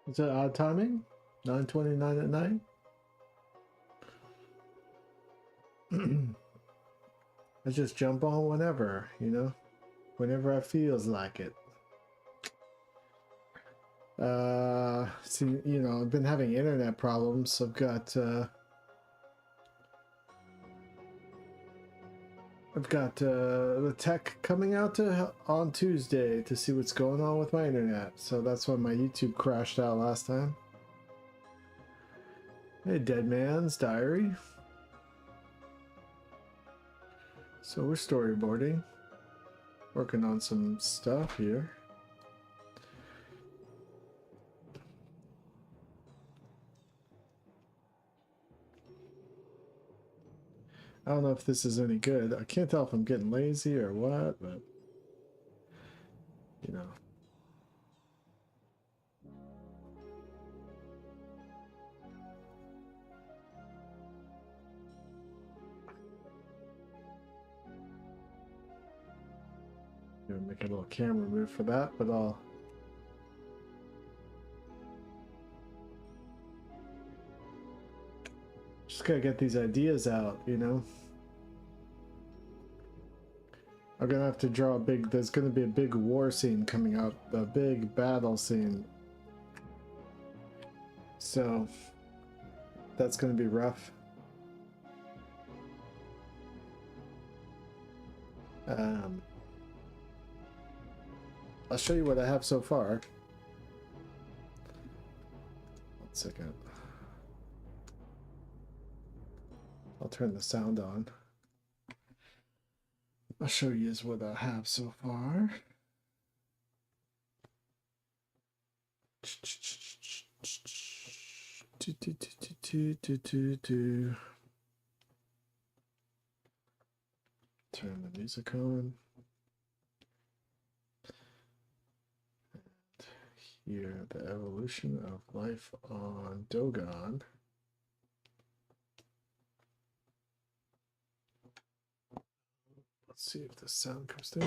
Is it odd timing? 9:29 at night? I just jump on whenever, you know? Whenever I feels like it. See, you know, I've been having internet problems. I've got the tech coming out on Tuesday to see what's going on with my internet. So that's why my YouTube crashed out last time. Hey, Dead Man's Diary. So we're storyboarding. Working on some stuff here. I don't know if this is any good. I can't tell if I'm getting lazy or what, but you know. Gonna make a little camera move for that, but I'll just gotta get these ideas out, you know. I'm gonna have to draw a big, there's gonna be a big war scene coming up, a big battle scene. So that's gonna be rough. I'll show you what I have so far. 1 second. I'll turn the sound on. I'll show you what I have so far. Turn the music on. Here, the evolution of life on Dogon. Let's see if the sound comes through.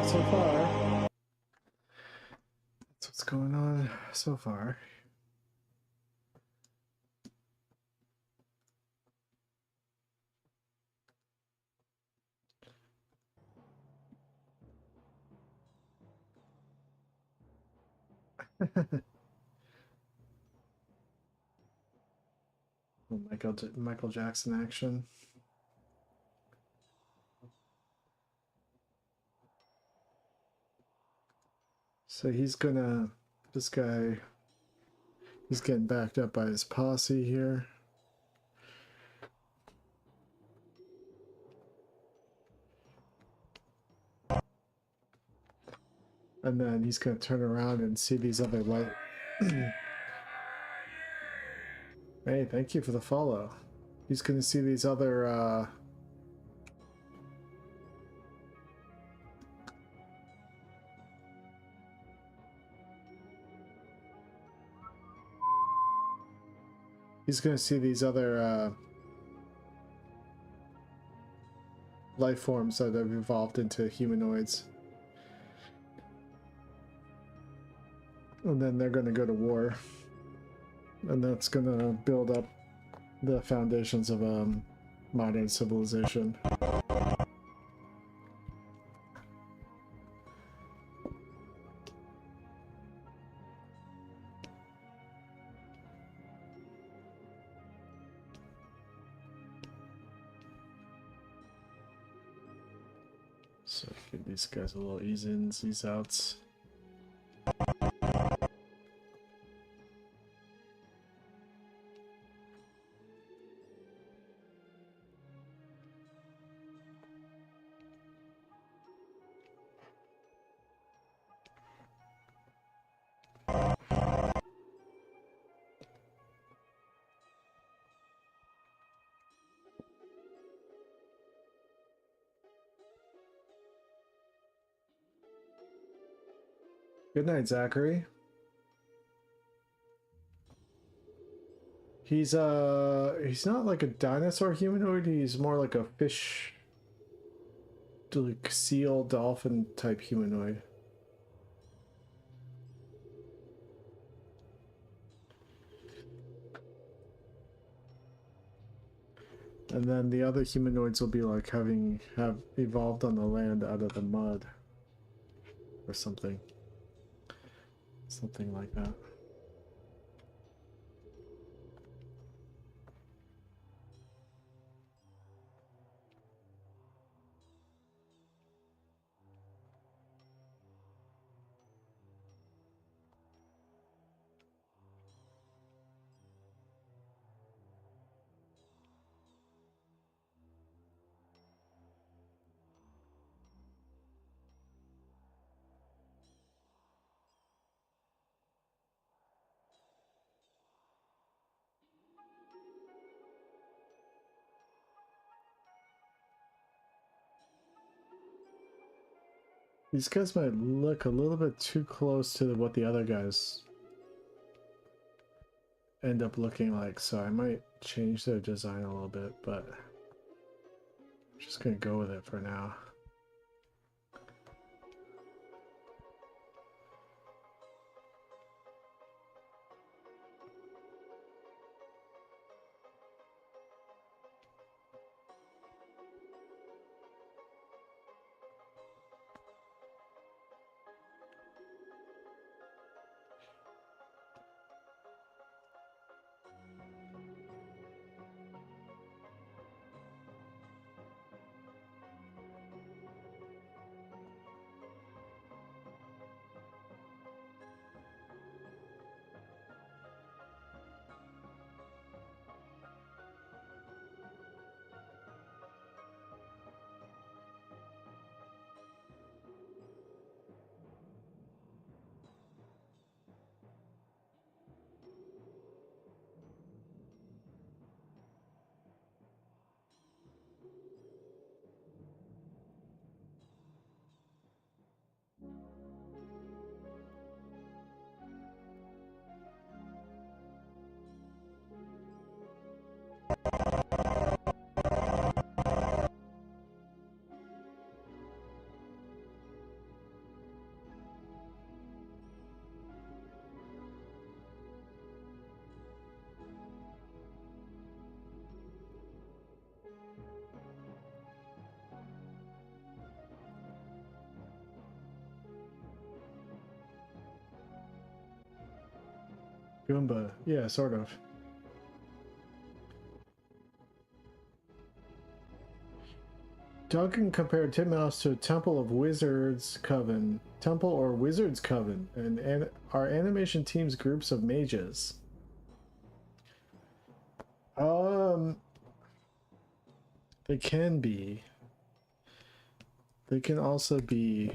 So far. That's what's going on so far. Michael Jackson action. So he's gonna, this guy, he's getting backed up by his posse here. And then he's gonna turn around and see these other light. Hey, thank you for the follow. He's gonna see these other, he's gonna see these other, life forms that have evolved into humanoids. And then they're gonna go to war. And that's gonna build up the foundations of modern civilization. So Give these guys a little ease ins, ease outs. Good night, Zachary. He's not like a dinosaur humanoid, he's more like a fish, like seal dolphin type humanoid. And then the other humanoids will be like have evolved on the land out of the mud or something. Something like that. These guys might look a little bit too close to what the other guys end up looking like, so I might change their design a little bit, but I'm just gonna go with it for now. Goomba, yeah, sort of. Duncan compared Titmouse to a Temple of Wizards Coven. Temple or Wizards Coven, and our animation team's groups of mages. They can be. They can also be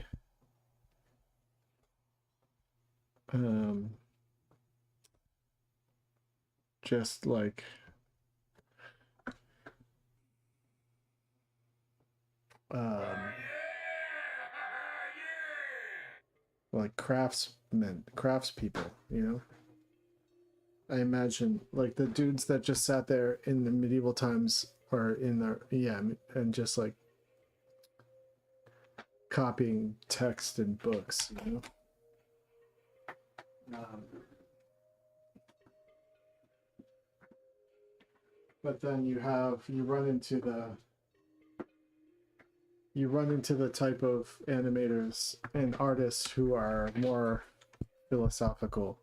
just like like craftspeople, you know? I imagine like the dudes that just sat there in the medieval times or in the, yeah, and just like copying text and books, you know? But then you run into the type of animators and artists who are more philosophical,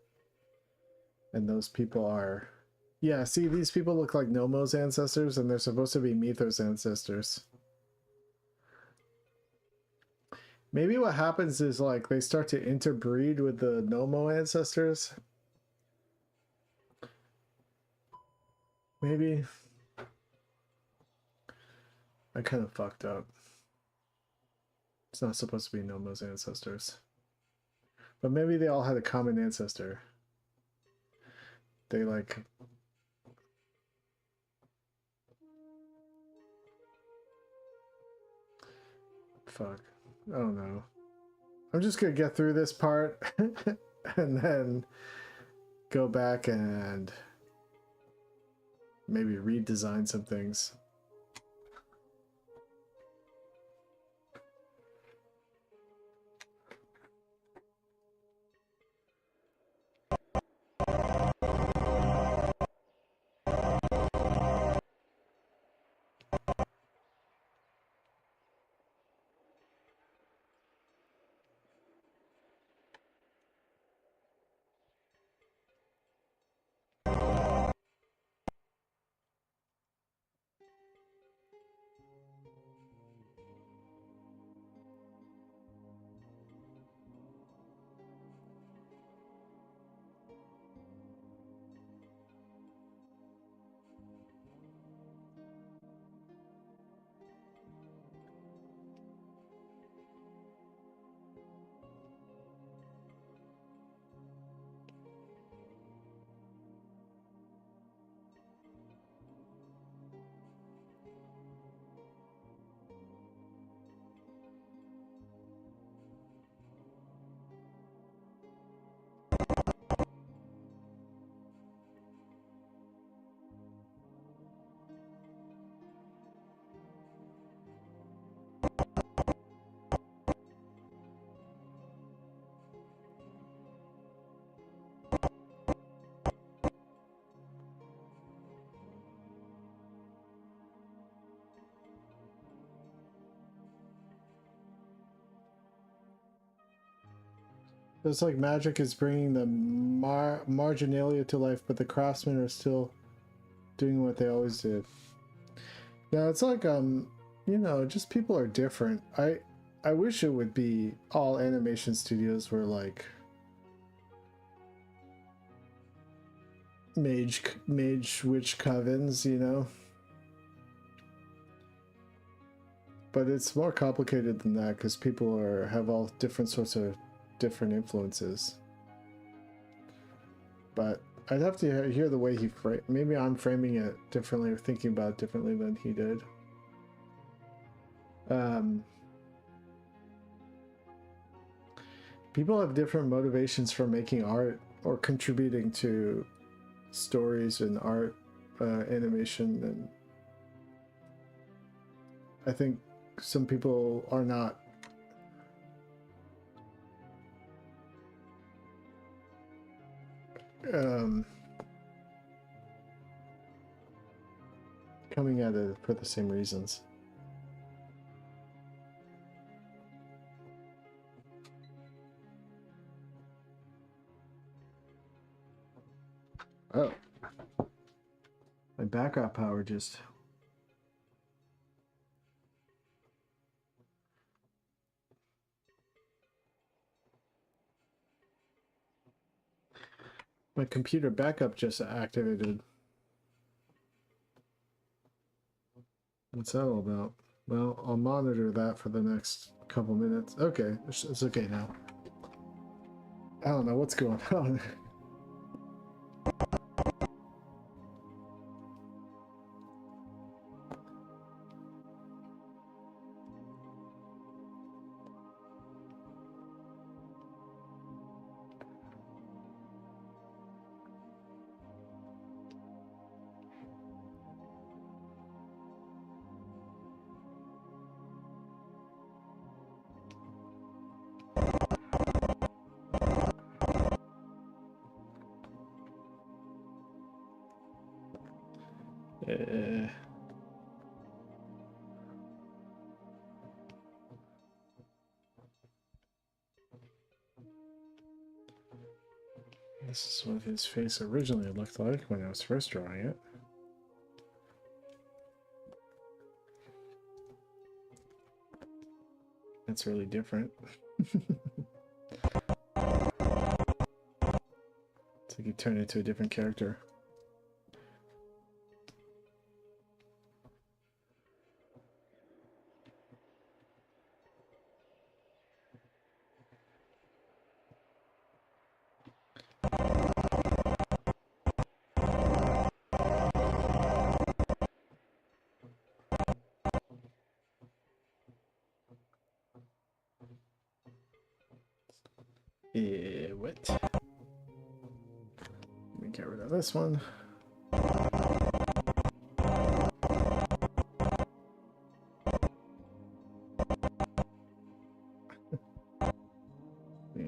and those people are, yeah, see, these people look like Nomo's ancestors, and they're supposed to be Mythos ancestors. Maybe what happens is like they start to interbreed with the Nomo ancestors. Maybe. I kind of fucked up. It's not supposed to be Nomo's ancestors. But maybe they all had a common ancestor. They like... Fuck. I don't know. I'm just gonna get through this part and then go back and maybe redesign some things. It's like magic is bringing the marginalia to life, but the craftsmen are still doing what they always did. Yeah, it's like you know, just people are different. I wish it would be all animation studios were like mage witch covens, you know. But it's more complicated than that because people have all different sorts of different influences. But I'd have to hear the way he maybe I'm framing it differently or thinking about it differently than he did. People have different motivations for making art or contributing to stories and art, animation, and I think some people are not coming at it for the same reasons. Oh, my backup power just... My computer backup just activated. What's that all about? Well, I'll monitor that for the next couple minutes. Okay, it's okay now. I don't know what's going on. This is what his face originally looked like when I was first drawing it. That's really different. It's like you turn into a different character. What? Let me get rid of this one. Yeah.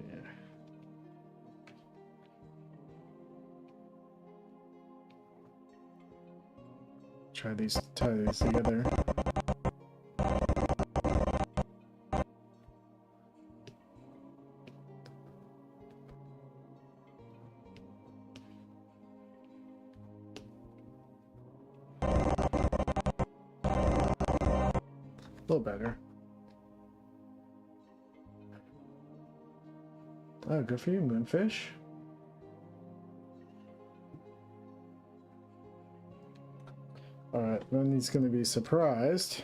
Tie these together. A little better. Oh, good for you, Moonfish. Alright, then he's going to be surprised.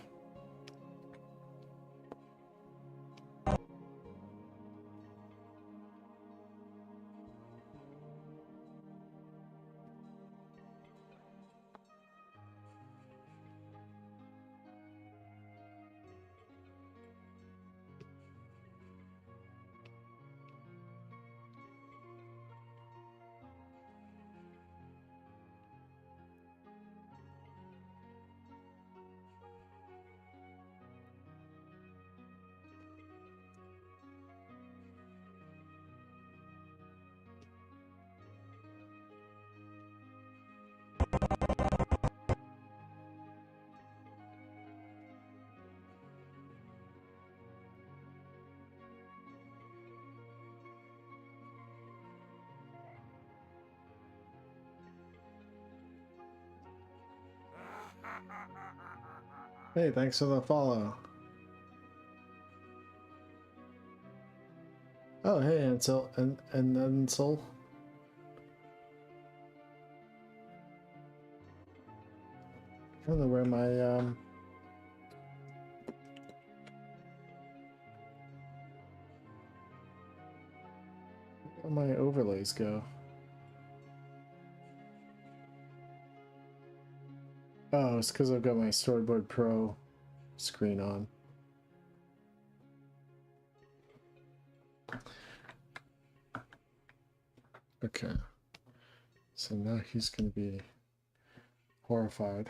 Hey, thanks for the follow. Oh, hey, Ansel and Ansel. I don't know where my where my overlays go. Oh, it's because I've got my Storyboard Pro screen on. Okay. So now he's going to be horrified.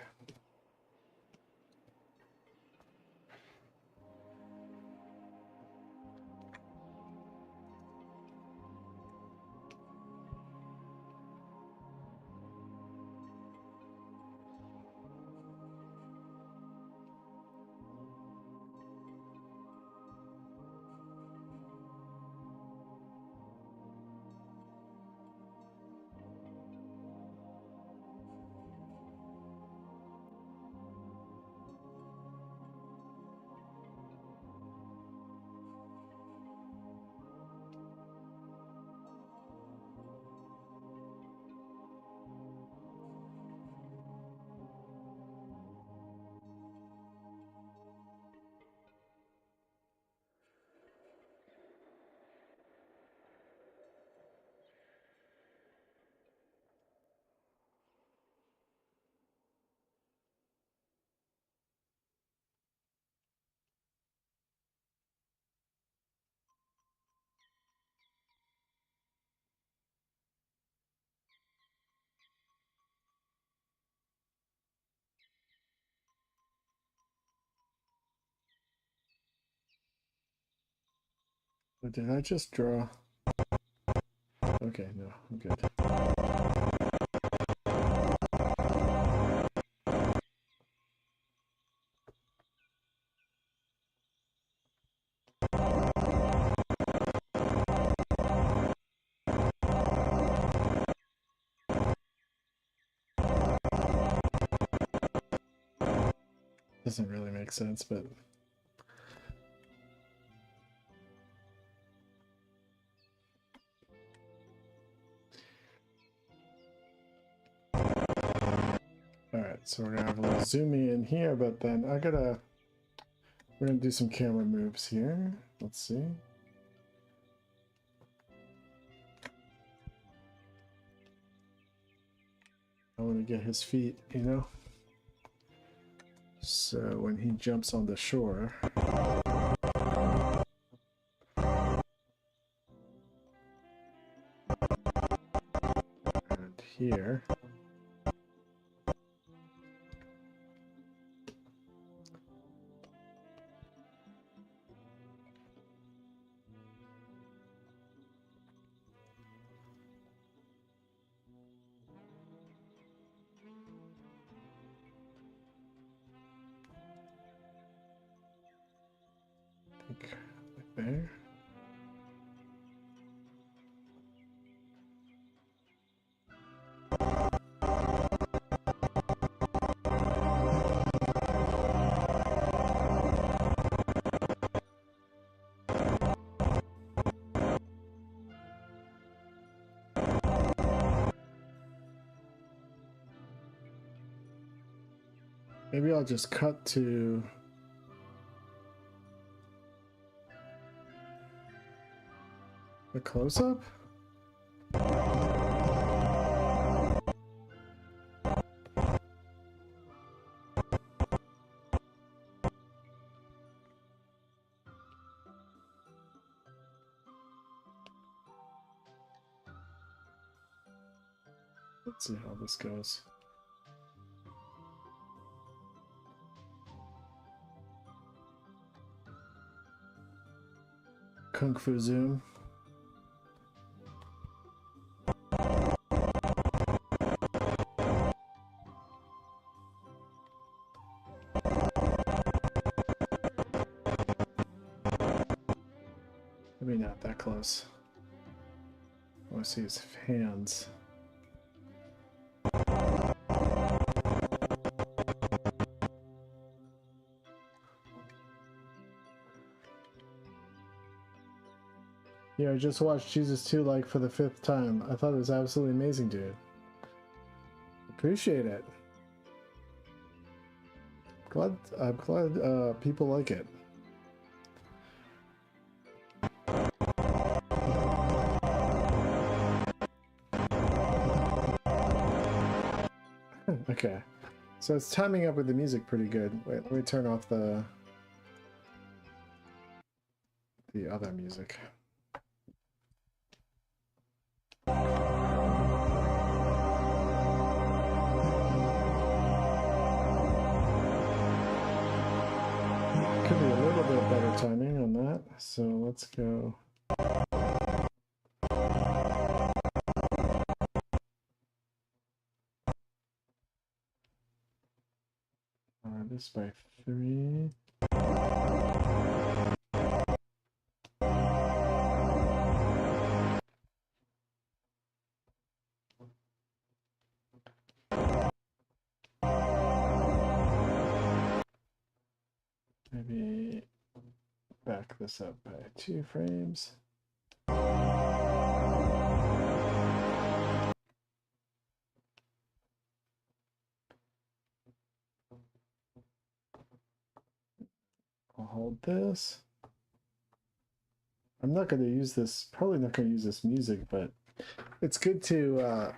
But did I just draw? Okay, no, I'm good. Doesn't really make sense, but So we're gonna have a little zooming in here, but then we're gonna do some camera moves here. Let's see. I want to get his feet, you know? So when he jumps on the shore. And here. Like there. Maybe I'll just cut to a close-up. Let's see how this goes. Kung Fu Zoom. Maybe not that close. I want to see his hands. Yeah, I just watched Jesus 2 like for the 5th time. I thought it was absolutely amazing, dude. Appreciate it. I'm glad people like it. Okay. So it's timing up with the music pretty good. Wait, let me turn off the other music. Could be a little bit better timing on that. So let's go. This by 3. Maybe back this up by 2 frames. I'll hold this. I'm not going to use this, probably not going to use this music, but it's good to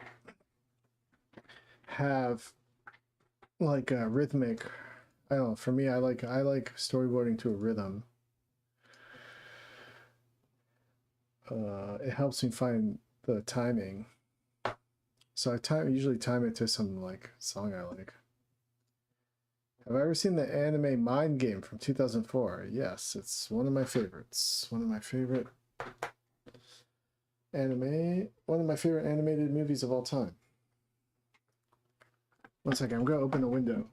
have like a rhythmic. I don't know, for me, I like storyboarding to a rhythm. It helps me find the timing. So I usually time it to some like song I like. Have I ever seen the anime Mind Game from 2004? Yes, it's one of my favorites. One of my favorite animated movies of all time. One second, I'm gonna open the window.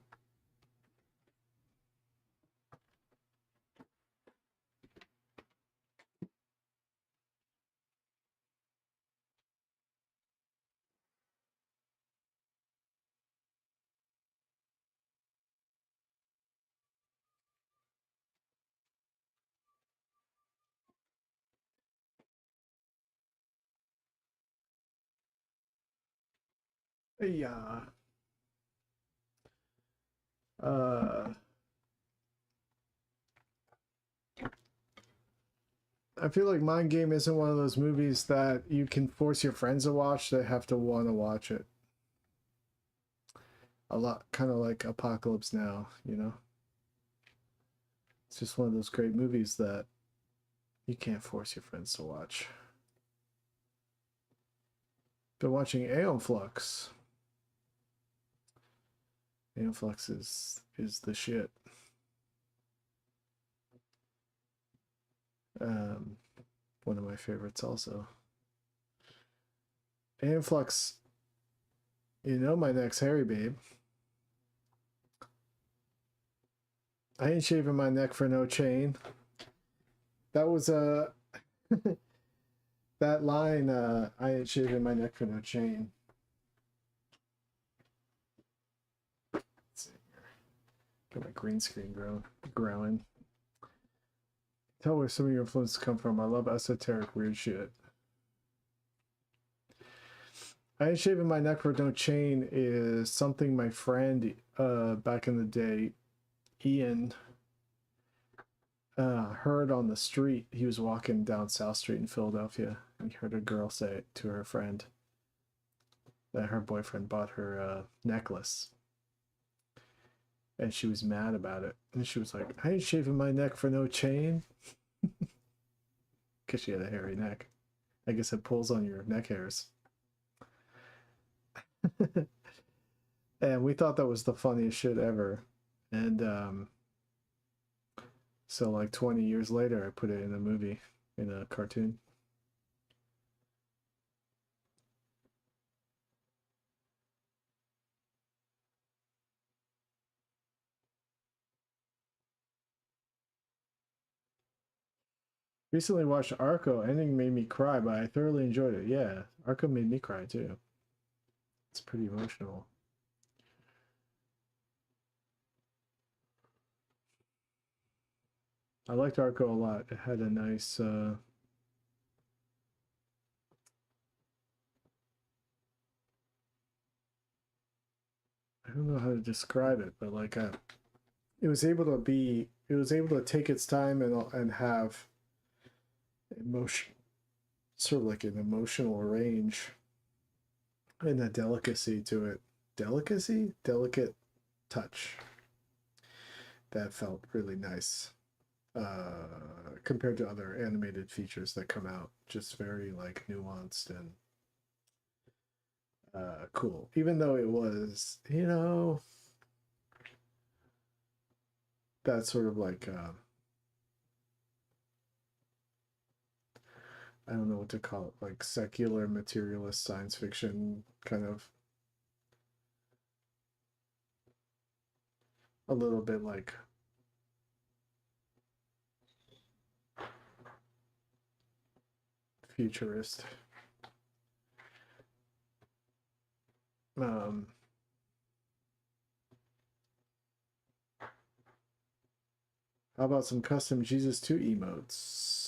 Yeah. I feel like Mind Game isn't one of those movies that you can force your friends to watch. They have to want to watch it. A lot, kind of like Apocalypse Now, you know? It's just one of those great movies that you can't force your friends to watch. Been watching Aeon Flux. Aeon Flux is the shit. One of my favorites also. Aeon Flux, you know my next hairy babe. I ain't shaving my neck for no chain. That was a that line, I ain't shaving my neck for no chain. Let's see here. Got my green screen growing. Tell where some of your influences come from. I love esoteric weird shit. I ain't shaving my neck for no chain is something my friend back in the day, Ian, heard on the street. He was walking down South Street in Philadelphia, and he heard a girl say it to her friend that her boyfriend bought her a necklace. And she was mad about it. And she was like, I ain't shaving my neck for no chain. Because she had a hairy neck. I guess it pulls on your neck hairs. And we thought that was the funniest shit ever. And so like 20 years later, I put it in a movie, in a cartoon. Recently watched Arco. Ending made me cry, but I thoroughly enjoyed it. Yeah, Arco made me cry too. It's pretty emotional. I liked Arco a lot. It had a nice I don't know how to describe it, but like it was able to take its time and have emotion, sort of like an emotional range and a delicacy to it. Delicate touch that felt really nice compared to other animated features that come out. Just very like nuanced and cool. Even though it was, that sort of like I don't know what to call it, like secular materialist science fiction kind of a little bit like futurist. Um, how about some custom Jesus 2 emotes?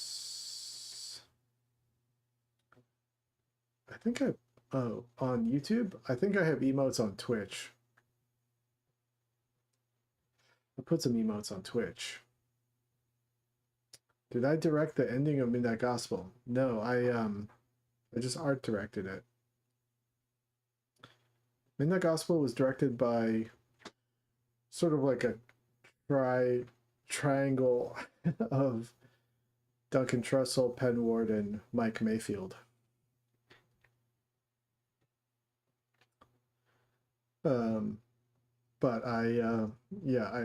I think on YouTube. I think I have emotes on Twitch. I put some emotes on Twitch. Did I direct the ending of Midnight Gospel? No, I just art directed it. Midnight Gospel was directed by sort of like a triangle of Duncan Trussell, Penn Ward, and Mike Mayfield. But I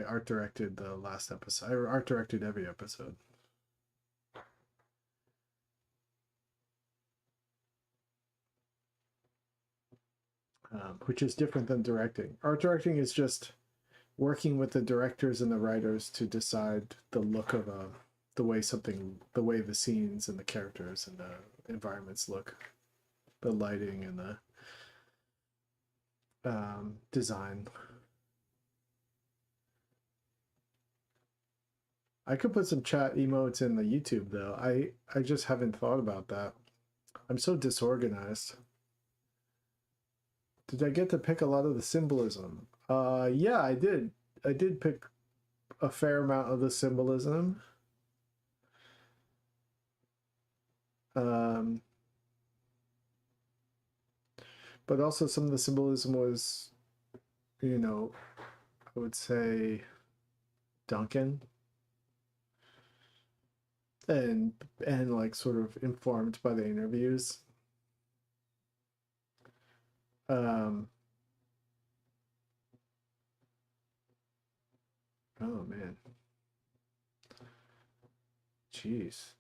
art directed the last episode. I art directed every episode. Which is different than directing. Art directing is just working with the directors and the writers to decide the look of the way the scenes and the characters and the environments look, the lighting and the design. I could put some chat emotes in the YouTube though. I just haven't thought about that. I'm so disorganized. Did I get to pick a lot of the symbolism? Yeah, I did. did pick a fair amount of the symbolism. Um, but also some of the symbolism was, you know, I would say Duncan and like sort of informed by the interviews. Um, oh man, jeez.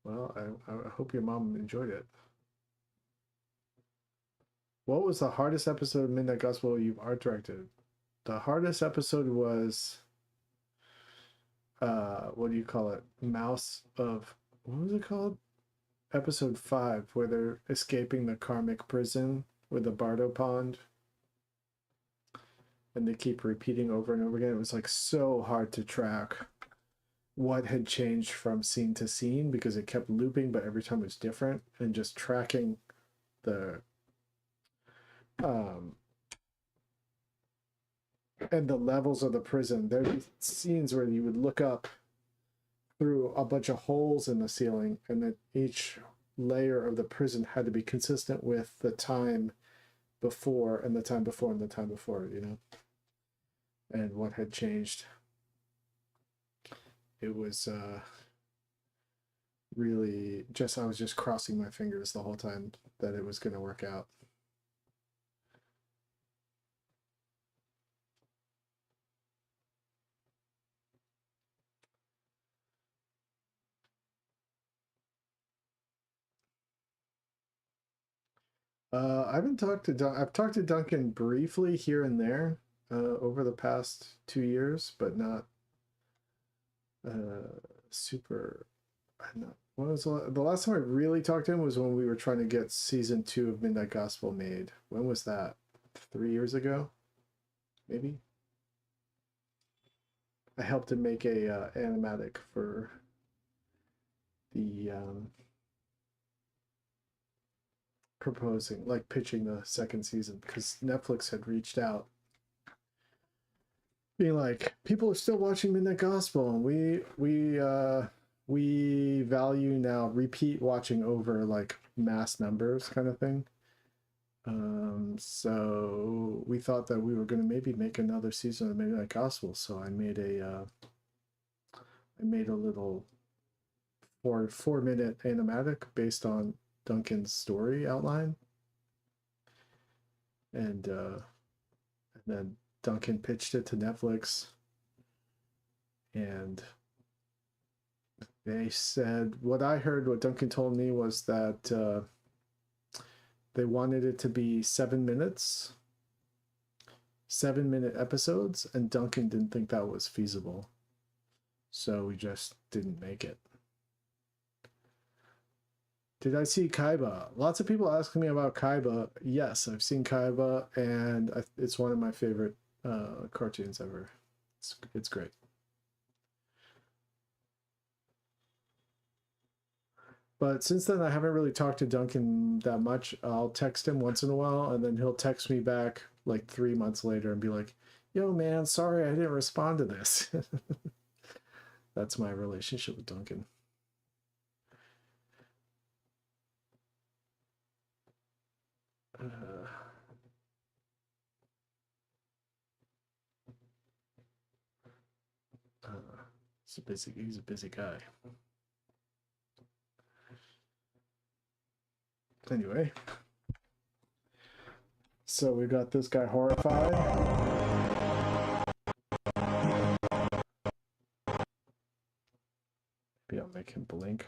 Well, I hope your mom enjoyed it. What was the hardest episode of Midnight Gospel you've art directed? The hardest episode was what do you call it? Mouse of what was it called? Episode 5, where they're escaping the karmic prison with the Bardo Pond. And they keep repeating over and over again. It was like so hard to track what had changed from scene to scene because it kept looping, but every time it was different, and just tracking the um and the levels of the prison. There'd be scenes where you would look up through a bunch of holes in the ceiling, and then each layer of the prison had to be consistent with the time before and the time before and the time before, you know, and what had changed. It was really just, I was just crossing my fingers the whole time that it was going to work out. I haven't talked to I've talked to Duncan briefly here and there over the past 2 years, but not super. I'm not. When was the last time I really talked to him was when we were trying to get season 2 of Midnight Gospel made. When was that? 3 years ago, maybe. I helped him make a animatic for the proposing, like pitching the second season because Netflix had reached out being like, people are still watching Midnight Gospel, and we value now repeat watching over like mass numbers kind of thing. So we thought that we were going to maybe make another season of Midnight Gospel. So I made a little 4 minute animatic based on Duncan's story outline, and then Duncan pitched it to Netflix, and they said, what I heard, what Duncan told me was that they wanted it to be 7 minutes, 7 minute episodes, and Duncan didn't think that was feasible. So we just didn't make it. Did I see Kaiba? Lots of people asking me about Kaiba. Yes, I've seen Kaiba, and it's one of my favorite cartoons ever. It's great. But since then, I haven't really talked to Duncan that much. I'll text him once in a while, and then he'll text me back like 3 months later and be like, yo, man, sorry I didn't respond to this. That's my relationship with Duncan. He's a busy guy. Anyway, so we got this guy horrified. Maybe I'll make him blink.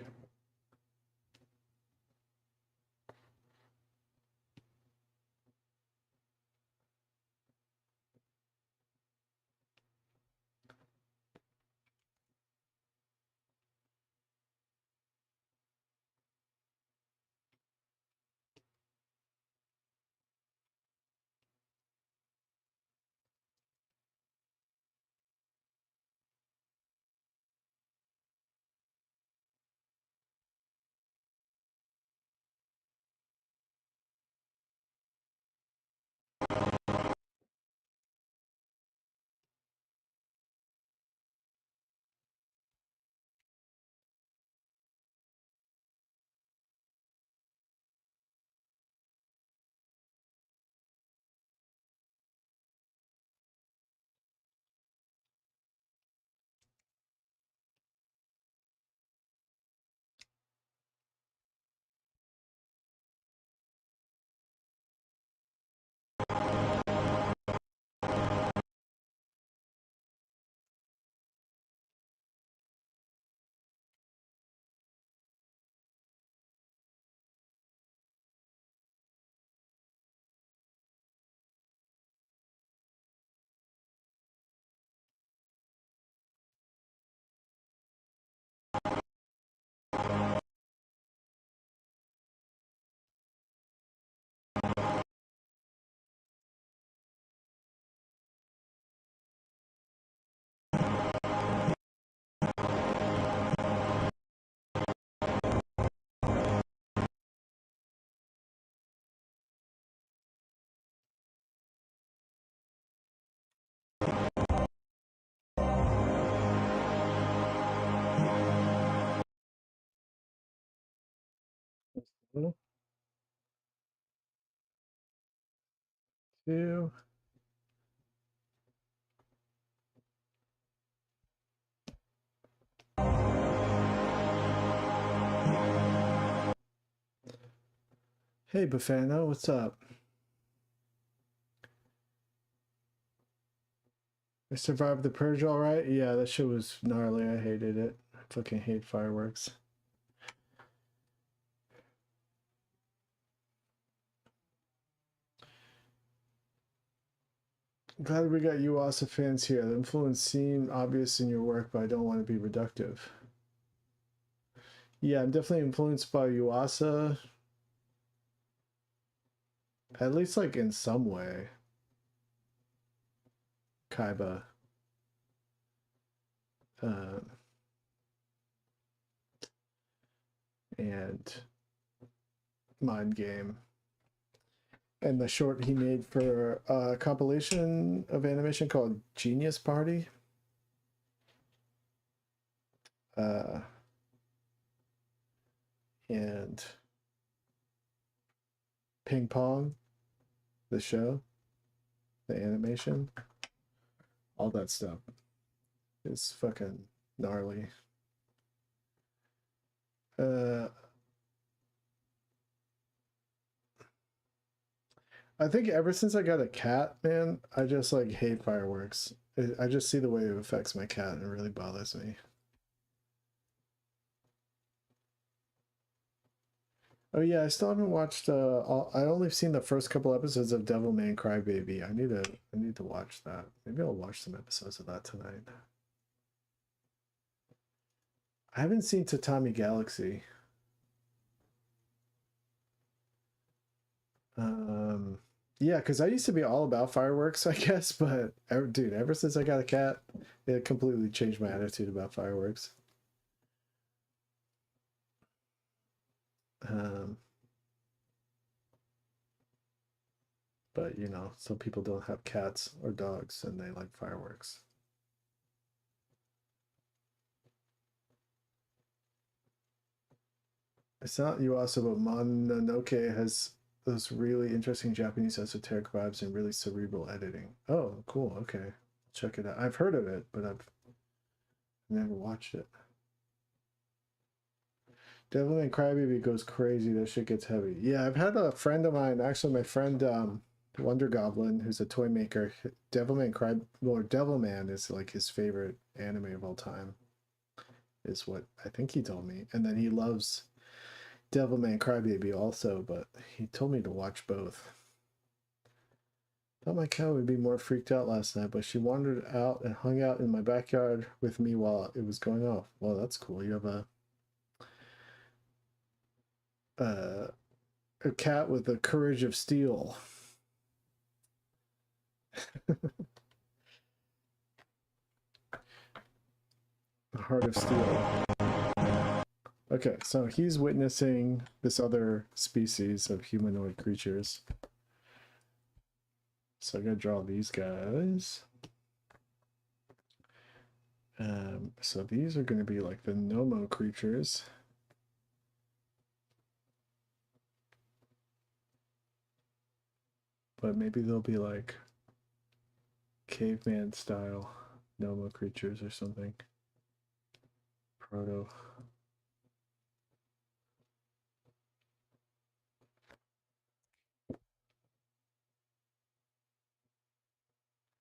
Two. Hey, Bafano, what's up? I survived the purge all right? Yeah, that shit was gnarly. I hated it. I fucking hate fireworks. Glad we got Yuasa fans here. The influence seemed obvious in your work, but I don't want to be reductive. Yeah, I'm definitely influenced by Yuasa. At least, like, in some way. Kaiba. And Mind Game. And the short he made for a compilation of animation called Genius Party. And Ping Pong, the show, the animation, all that stuff is fucking gnarly. I think ever since I got a cat, man, I just like hate fireworks. I just see the way it affects my cat and it really bothers me. Oh yeah, I still haven't watched. I only seen the first couple episodes of Devilman Crybaby. I need to watch that. Maybe I'll watch some episodes of that tonight. I haven't seen Tatami Galaxy. Yeah, because I used to be all about fireworks, I guess, but dude, ever since I got a cat, it completely changed my attitude about fireworks. Um, but you know, some people don't have cats or dogs and they like fireworks. It's not you also, but Mononoke has those really interesting Japanese esoteric vibes and really cerebral editing. Oh, cool. Okay. Check it out. I've heard of it, but I've never watched it. Devilman Crybaby goes crazy. That shit gets heavy. Yeah, I've had a friend of mine, actually my friend Wonder Goblin, who's a toy maker. Devilman is like his favorite anime of all time, is what I think he told me. And then he loves Devilman Crybaby also, but he told me to watch both. Thought my cat would be more freaked out last night, but she wandered out and hung out in my backyard with me while it was going off. Well, that's cool. You have uh, a cat with the courage of steel. The heart of steel. Okay, so he's witnessing this other species of humanoid creatures. So I gotta draw these guys. So these are gonna be like the Nomo creatures. But maybe they'll be like caveman style Nomo creatures or something. Proto.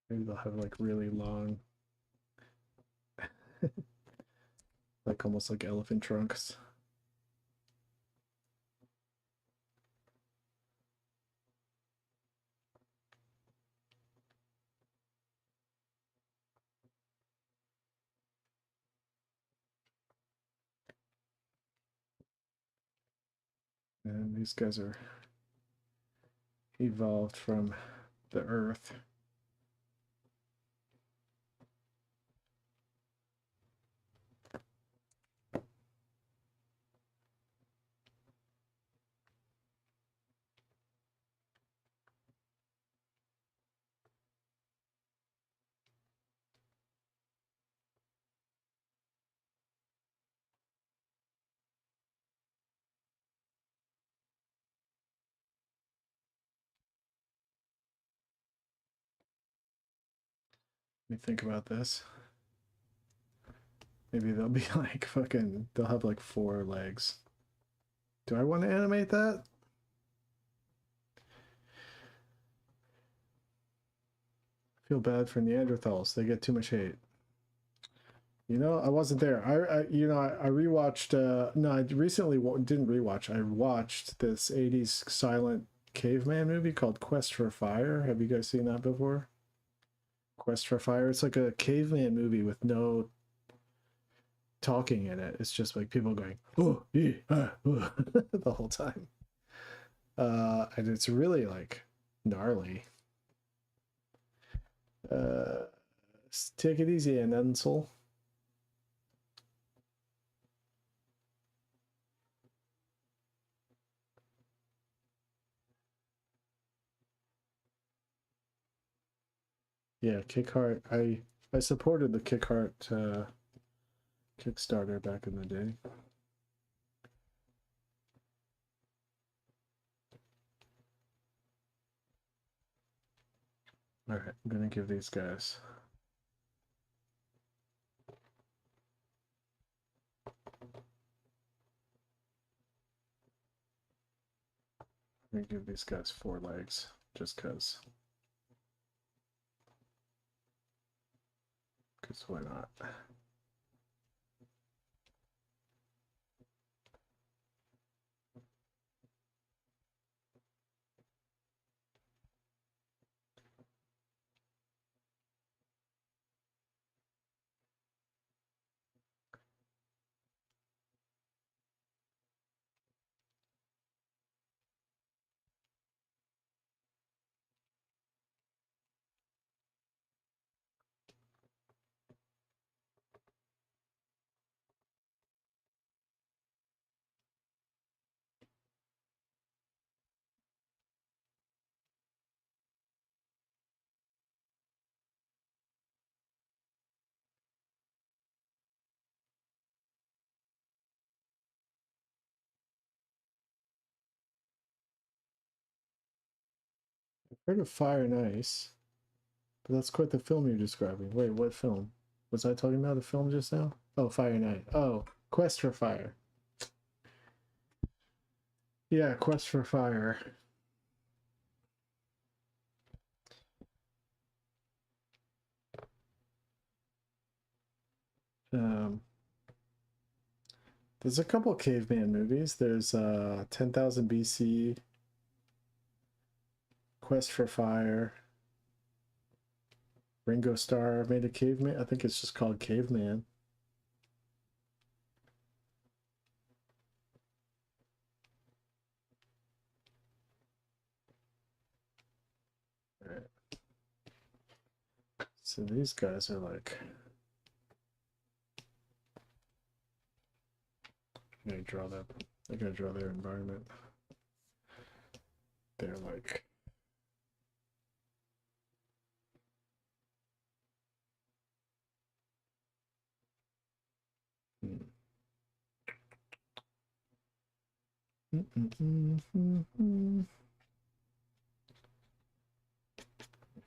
Maybe they'll have like really long, like almost like elephant trunks. And these guys are evolved from the earth. me think about this. Maybe they'll be like fucking, they'll have like 4 legs. Do I want to animate that? I feel bad for Neanderthals. They get too much hate. You know, I wasn't there. I rewatched. No, I recently didn't rewatch. I watched this '80s silent caveman movie called Quest for Fire. Have you guys seen that before? Quest for Fire. It's like a caveman movie with no talking in it. It's just like people going oh yeah oh, the whole time. And it's really like gnarly. Take it easy, Ansel. Yeah, Kickheart. I supported the Kickheart Kickstarter back in the day. All right, I'm gonna give these guys. I'm gonna give these guys 4 legs, just cause. Cause why not? I've heard of Fire and Ice, but that's quite the film you're describing. Wait, what film? Was I talking about a film just now? Oh, Fire and Ice. Oh, Quest for Fire. Yeah, Quest for Fire. Um, there's a couple caveman movies. There's 10,000 BC, Quest for Fire. Ringo Starr made a caveman. I think it's just called Caveman. All right. So these guys are like, I'm gonna draw them. I'm gonna draw their environment. They're like,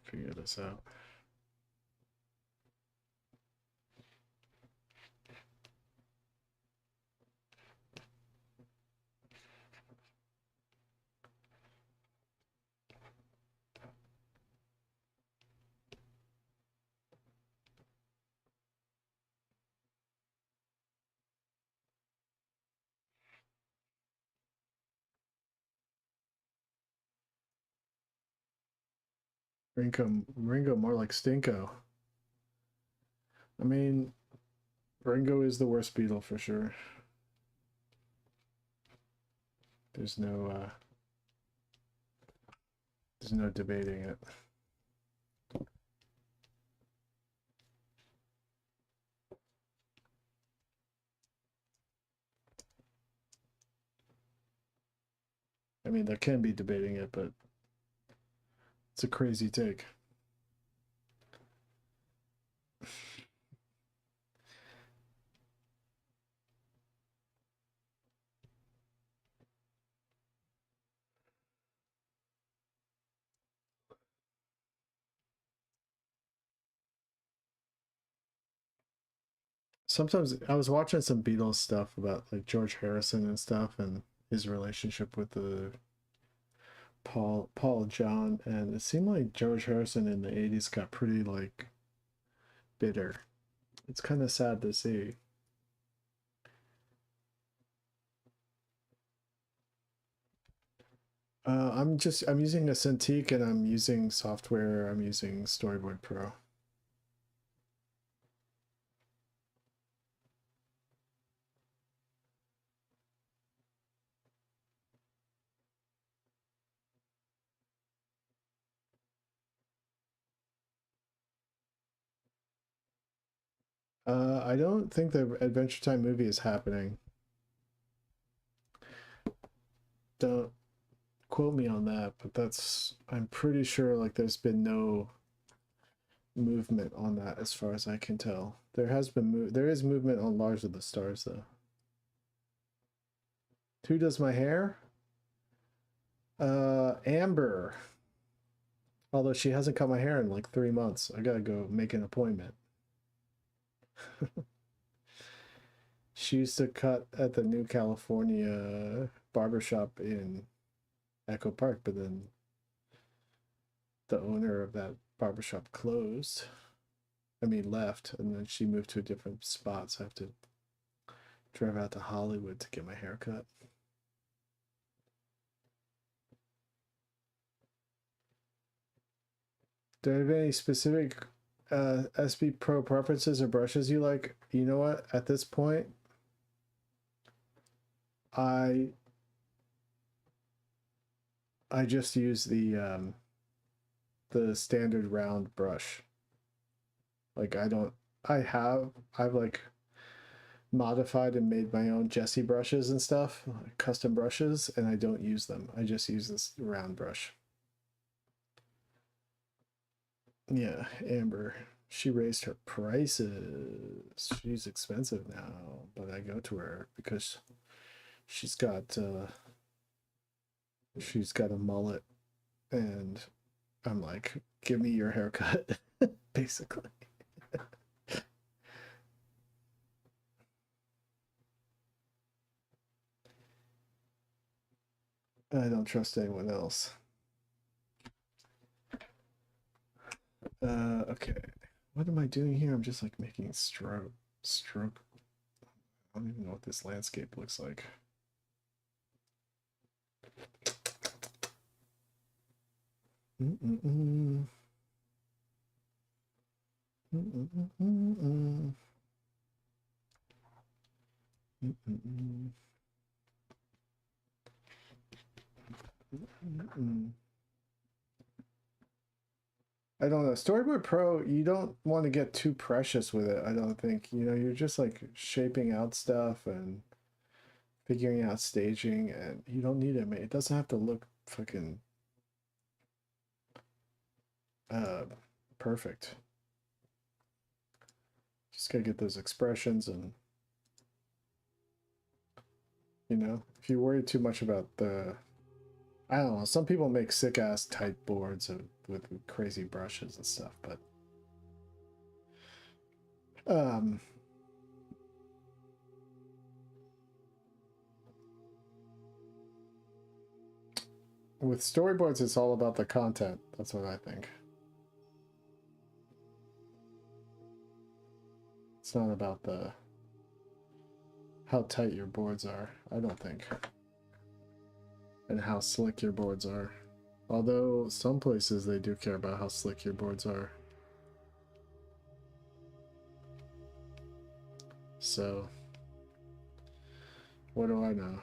figure this out. Ringo more like Stinko. I mean, Ringo is the worst Beatle for sure. There's no debating it. I mean, there can be debating it, but it's a crazy take. sometimes I was watching some Beatles stuff about like George Harrison and stuff and his relationship with the Paul John, and it seemed like George Harrison in the 80s got pretty like bitter. It's kind of sad to see. I'm using a Cintiq and I'm using software. I'm using Storyboard Pro. I don't think the Adventure Time movie is happening. Don't quote me on that, but I'm pretty sure like there's been no movement on that as far as I can tell. There is movement on Lars of the Stars though. Who does my hair? Amber. Although she hasn't cut my hair in like 3 months. I gotta go make an appointment. She used to cut at the New California barbershop in Echo Park, but then the owner of that barbershop closed. I mean, left, and then she moved to a different spot, so I have to drive out to Hollywood to get my hair cut. Do you have any specific SB Pro preferences or brushes you like? You know what? At this point, I just use the standard round brush. Like I've like modified and made my own Jessie brushes and stuff, like custom brushes, and I don't use them. I just use this round brush. Yeah, Amber. She raised her prices. She's expensive now, but I go to her because she's got a mullet, and I'm like, give me your haircut, basically. I don't trust anyone else. Okay. What am I doing here? I'm just like making stroke. I don't even know what this landscape looks like. Mm-mm-mm. Mm-mm-mm-mm. Mm-mm-mm. Mm-mm. I don't know. Storyboard Pro, you don't want to get too precious with it, I don't think. You know, you're just like shaping out stuff and figuring out staging, and you don't need it, man. It doesn't have to look fucking uh perfect. Just gotta get those expressions, and you know, if you worry too much about I don't know, some people make sick ass tight boards with crazy brushes and stuff, but um with storyboards it's all about the content. That's what I think. It's not about the how tight your boards are, I don't think. And how slick your boards are. Although some places they do care about how slick your boards are. So, what do I know?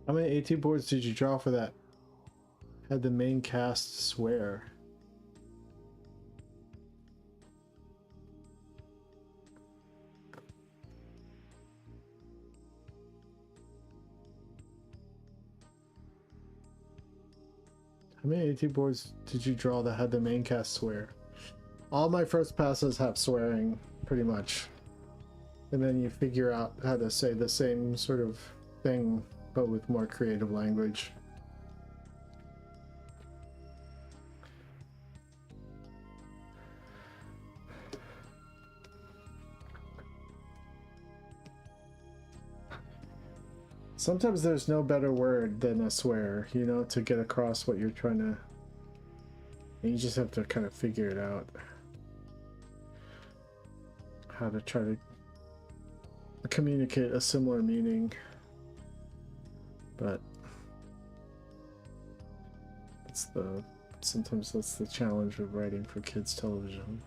How many 18 boards did you draw for that? Had the main cast swear. How many 18 boards did you draw that had the main cast swear? All my first passes have swearing, pretty much. And then you figure out how to say the same sort of thing, but with more creative language. Sometimes there's no better word than a swear, you know, to get across what you're trying to... And you just have to kind of figure it out. How to try to communicate a similar meaning. But... sometimes that's the challenge of writing for kids' television.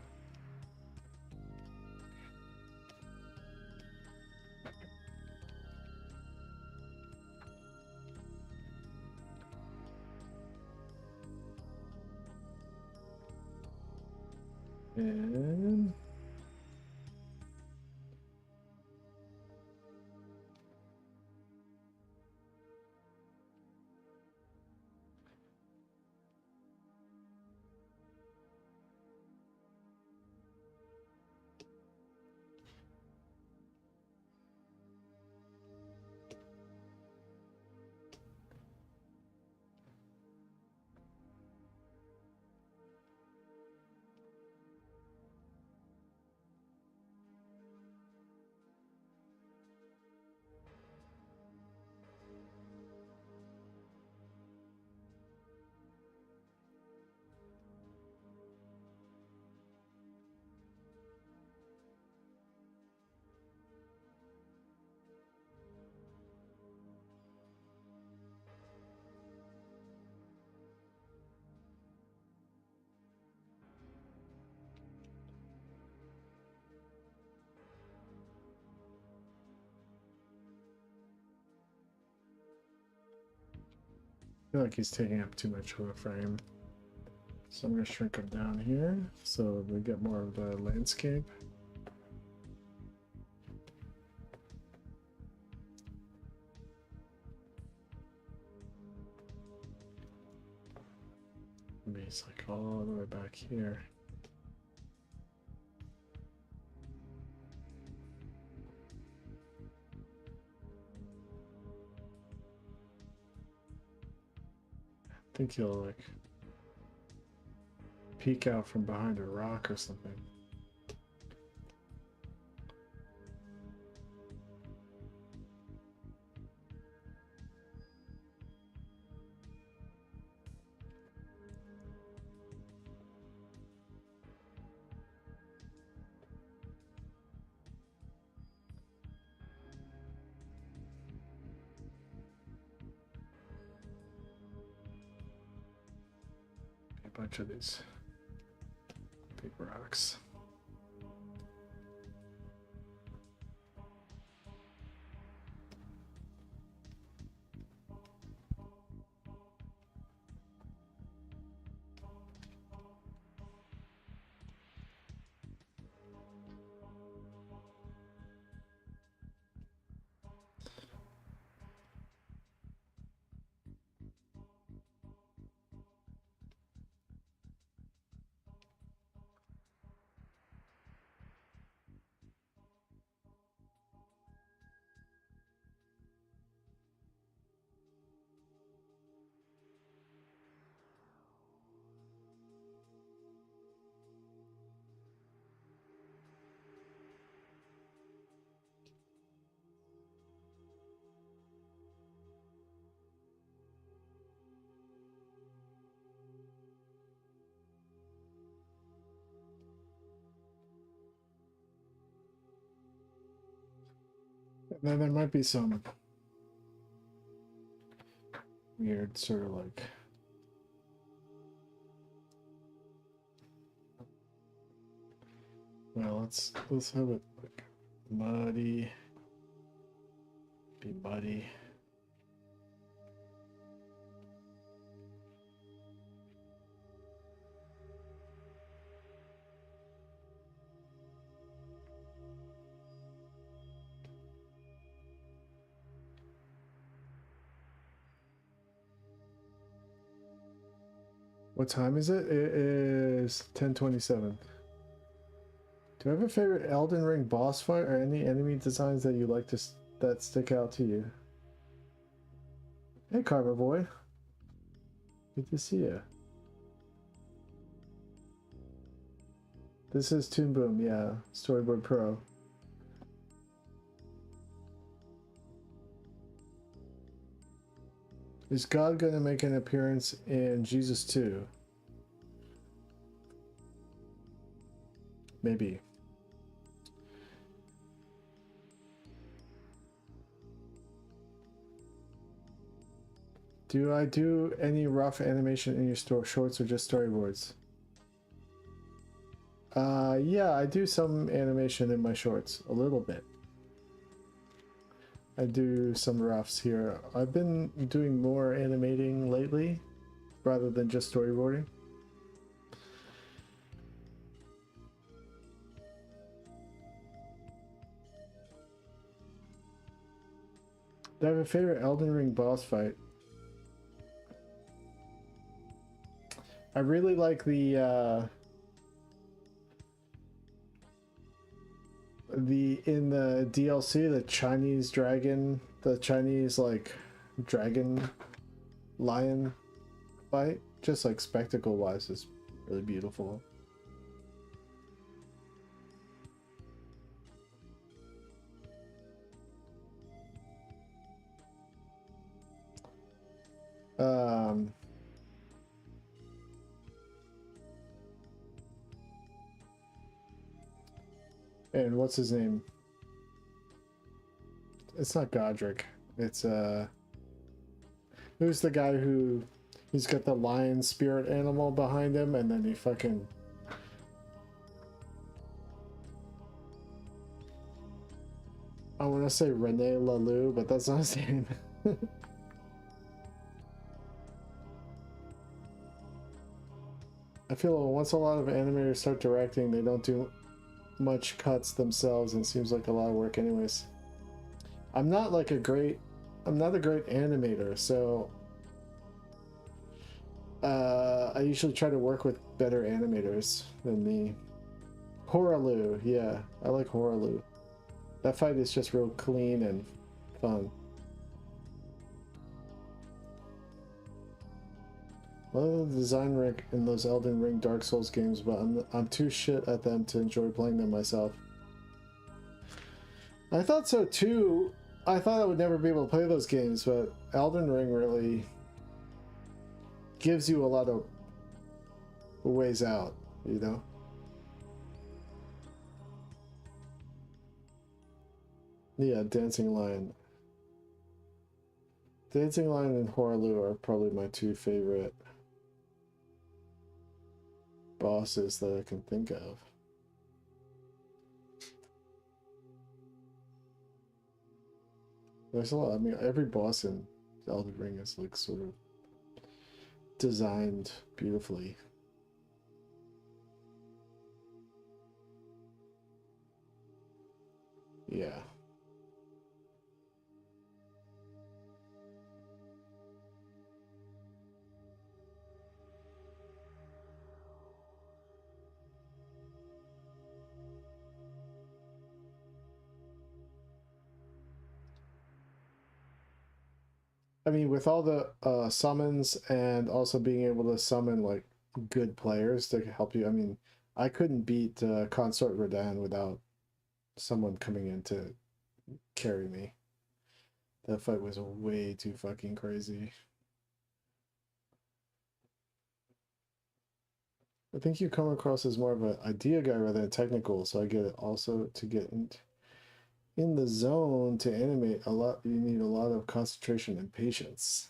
And I feel like he's taking up too much of a frame. So I'm going to shrink him down here so we get more of the landscape. Maybe it's like all the way back here. I think he'll like peek out from behind a rock or something. A bunch of these big rocks. And then there might be some weird sort of like well, let's have it like muddy, be muddy. What time is it? It is 10:27. Do you have a favorite Elden Ring boss fight or any enemy designs that you like that stick out to you? Hey, Carver boy. Good to see you. This is Toon Boom, yeah. Storyboard Pro. Is God gonna make an appearance in Jesus 2? Maybe. Do I do any rough animation in your store shorts or just storyboards? Yeah, I do some animation in my shorts, a little bit. I do some roughs here. I've been doing more animating lately, rather than just storyboarding. Do I have a favorite Elden Ring boss fight? I really like the in the DLC, the Chinese dragon, the Chinese like dragon lion fight, just like spectacle wise is really beautiful. Um and what's his name? It's not Godric. It's who's the guy who he's got the lion spirit animal behind him and then he fucking I want to say Rene Lalou, but that's not his name. I feel once a lot of animators start directing, they don't do much cuts themselves and it seems like a lot of work anyways. I'm not a great animator, so I usually try to work with better animators than me. Hoaraloo, yeah, I like Hoaraloo. That fight is just real clean and fun. I love the design work in those Elden Ring Dark Souls games, but I'm too shit at them to enjoy playing them myself. I thought so too. I thought I would never be able to play those games, but Elden Ring really gives you a lot of ways out, you know? Yeah, Dancing Lion. Dancing Lion and Hoaraloo are probably my two favorite bosses that I can think of. There's a lot. I mean, every boss in Elden Ring is like sort of designed beautifully. Yeah. I mean, with all the summons and also being able to summon like good players to help you. I mean, I couldn't beat Consort Radahn without someone coming in to carry me. That fight was way too fucking crazy. I think you come across as more of an idea guy rather than technical, so I get it. Also, to get in the zone to animate a lot, you need a lot of concentration and patience.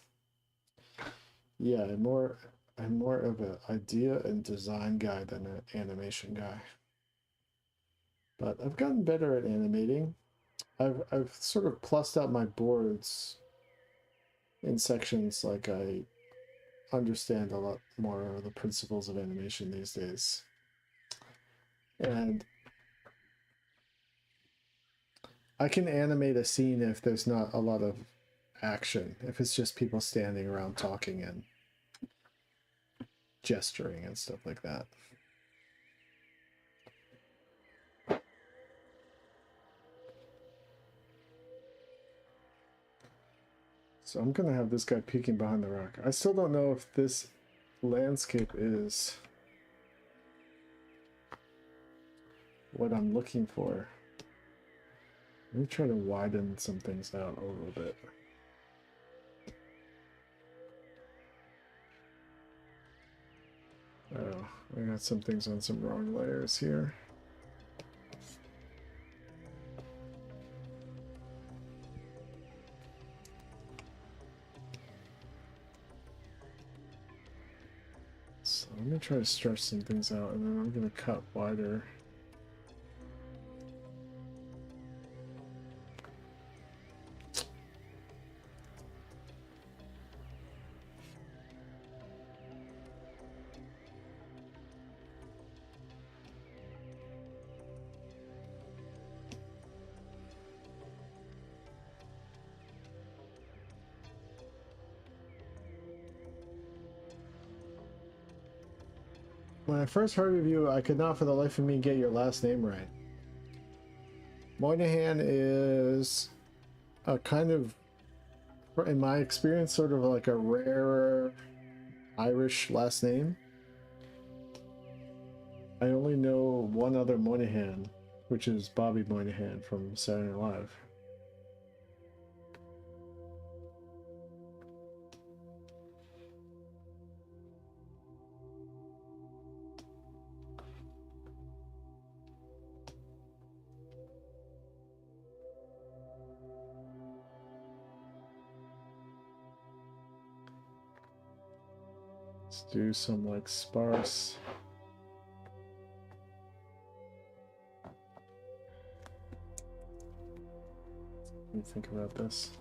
Yeah, I'm more of an idea and design guy than an animation guy. But I've gotten better at animating. I've sort of plussed out my boards in sections, like I understand a lot more of the principles of animation these days. And I can animate a scene if there's not a lot of action, if it's just people standing around talking and gesturing and stuff like that. So I'm gonna have this guy peeking behind the rock. I still don't know if this landscape is what I'm looking for. Let me try to widen some things out a little bit. Oh, I got some things on some wrong layers here. So let me try to stretch some things out, and then I'm going to cut wider. When I first heard of you, I could not for the life of me get your last name right. Moynihan is a kind of, in my experience, sort of like a rarer Irish last name. I only know one other Moynihan, which is Bobby Moynihan from Saturday Night Live. Let's do some like sparse. Let me think about this.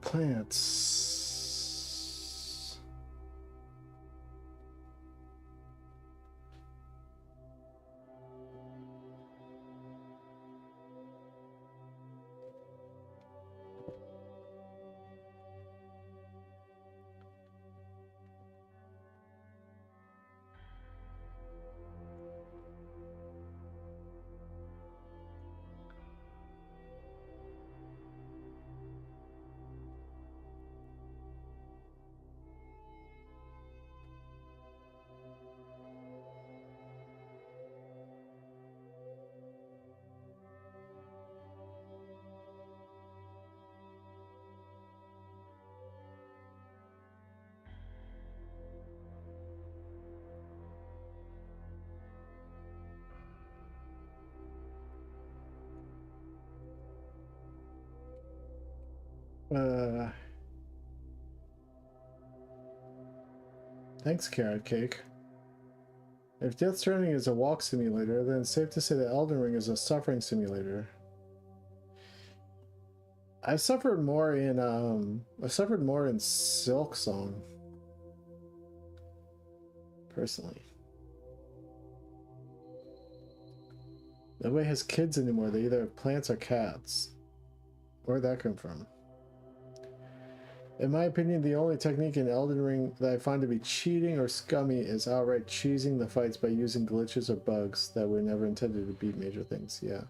Plants. Thanks, Carrot Cake. If Death Stranding is a walk simulator, then it's safe to say that Elden Ring is a suffering simulator. I've suffered more in Silksong. Personally. Nobody has kids anymore. They either have plants or cats. Where'd that come from? In my opinion, the only technique in Elden Ring that I find to be cheating or scummy is outright cheesing the fights by using glitches or bugs that were never intended to beat major things. Yeah.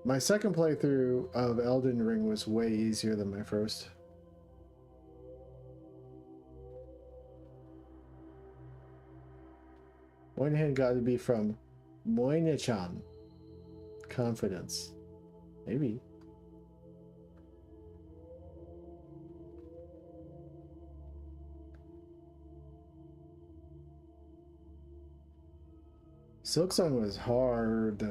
My second playthrough of Elden Ring was way easier than my first. Moynihan got to be from Moynichan. Confidence. Maybe. Silksong was hard.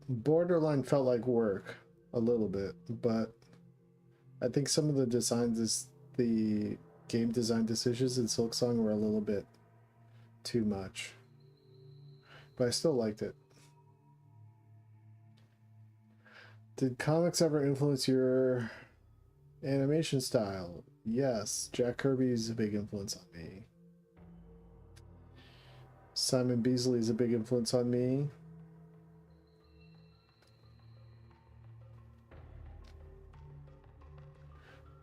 Borderline felt like work a little bit, but I think some of the the game design decisions in Silksong were a little bit too much. But I still liked it. Did comics ever influence your animation style? Yes, Jack Kirby's a big influence on me. Simon Beasley is a big influence on me.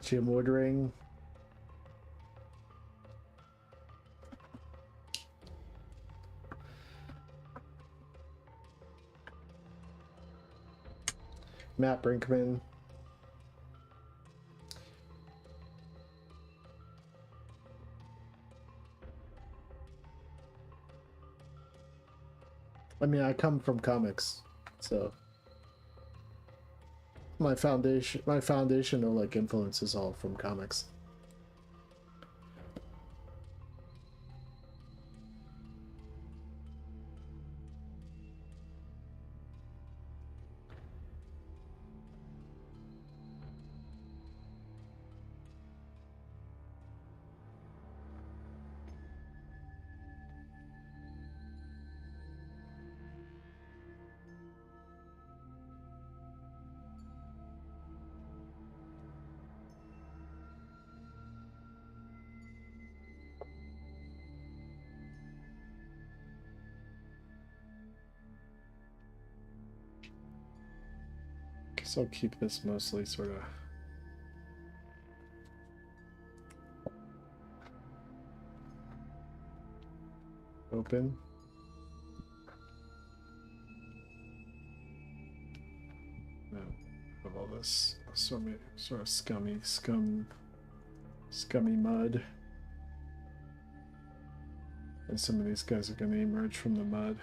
Jim Woodring. Matt Brinkman. I mean, I come from comics, so my foundational like influence is all from comics. Guess I'll keep this mostly sort of open. No, of all this sort of scummy mud. And some of these guys are going to emerge from the mud.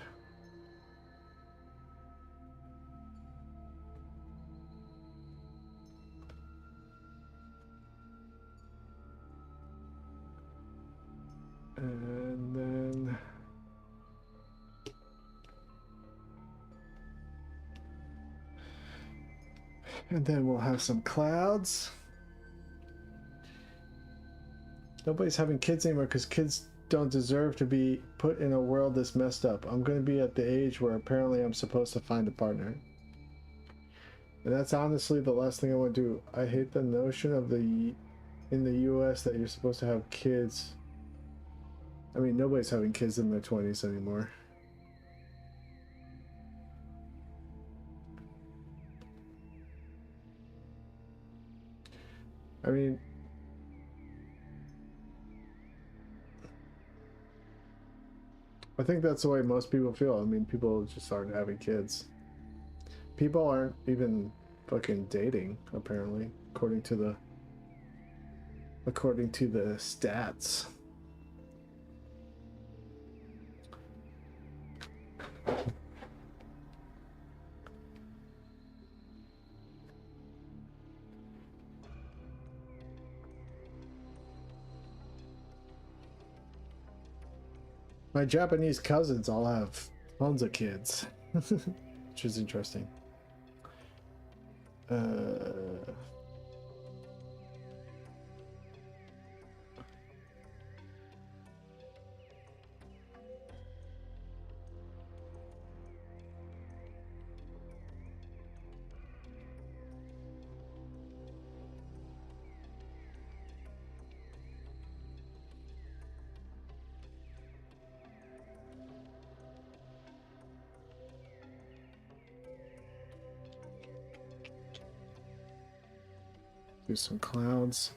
And then we'll have some clouds. Nobody's having kids anymore because kids don't deserve to be put in a world this messed up. I'm going to be at the age where apparently I'm supposed to find a partner. And that's honestly the last thing I want to do. I hate the notion of in the US that you're supposed to have kids. I mean, nobody's having kids in their 20s anymore. I mean, I think that's the way most people feel. I mean, people just aren't having kids. People aren't even fucking dating, apparently, according to the stats. My Japanese cousins all have tons of kids, which is interesting. Do some clouds.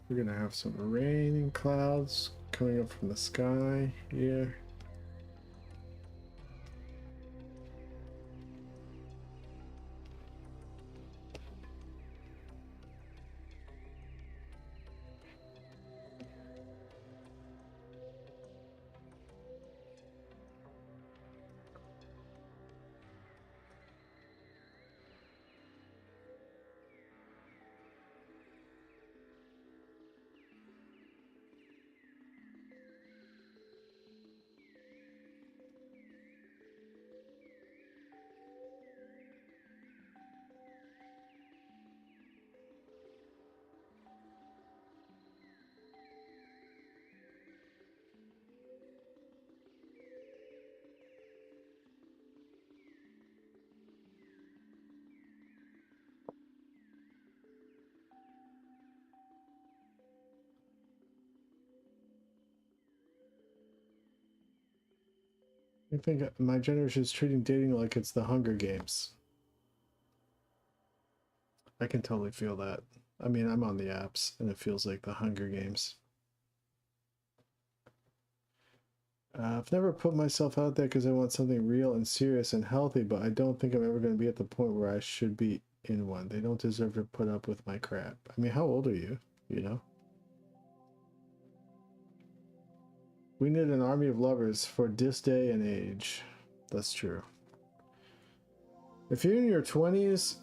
We're gonna have some raining clouds coming up from the sky here. I think my generation is treating dating like it's the Hunger Games. I can totally feel that. I mean, I'm on the apps and it feels like the Hunger Games. I've never put myself out there because I want something real and serious and healthy, but I don't think I'm ever going to be at the point where I should be in one. They don't deserve to put up with my crap. I mean, how old are you? You know? We need an army of lovers for this day and age. That's true. If you're in your 20s,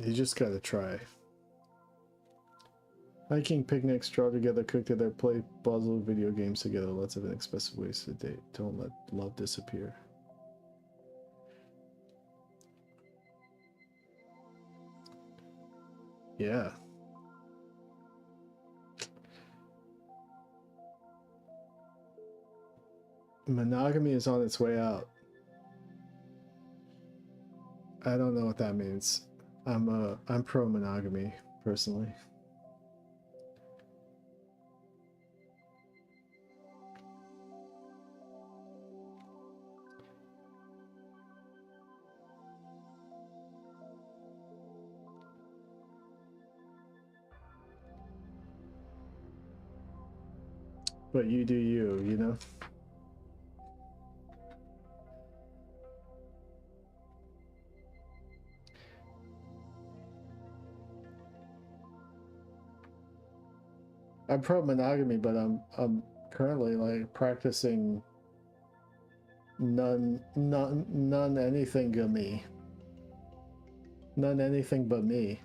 you just gotta try. Hiking, picnics, draw together, cook together, play puzzle video games together. Lots of inexpensive ways to date. Don't let love disappear. Yeah. Monogamy is on its way out. I don't know what that means. I'm pro monogamy personally. But you do you, you know? I'm pro monogamy, but I'm currently like practicing none anything but me. None anything but me.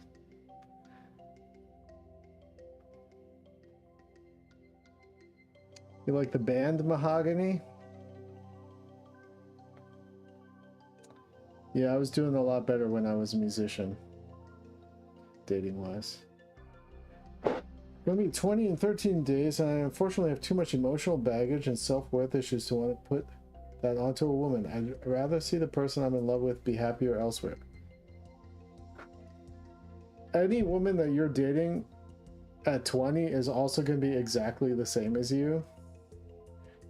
You like the band Mahogany? Yeah, I was doing a lot better when I was a musician. Dating wise. Gonna be 20 in 13 days, and I unfortunately have too much emotional baggage and self-worth issues to want to put that onto a woman. I'd rather see the person I'm in love with be happier elsewhere. Any woman that you're dating at 20 is also going to be exactly the same as you.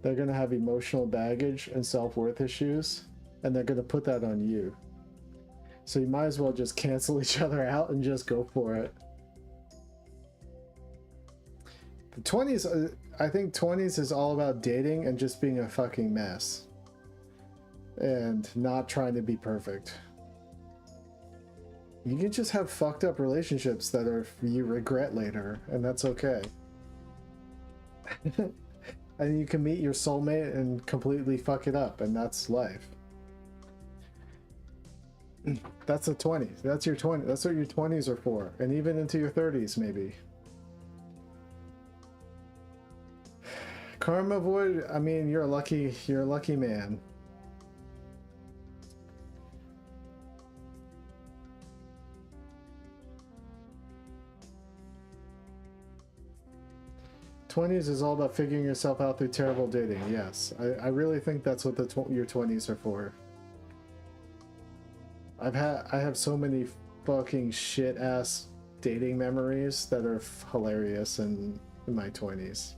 They're going to have emotional baggage and self-worth issues, and they're going to put that on you. So you might as well just cancel each other out and just go for it. The 20s, I think 20s is all about dating and just being a fucking mess. And not trying to be perfect. You can just have fucked up relationships that are you regret later, and that's okay. And you can meet your soulmate and completely fuck it up, and that's life. That's the 20s. That's your 20s. That's what your 20s are for, and even into your 30s, maybe. Karma Void, I mean, you're a lucky man. '20s is all about figuring yourself out through terrible dating. Yes, I really think that's what your 20s are for. I have so many fucking shit ass dating memories that are hilarious in my 20s.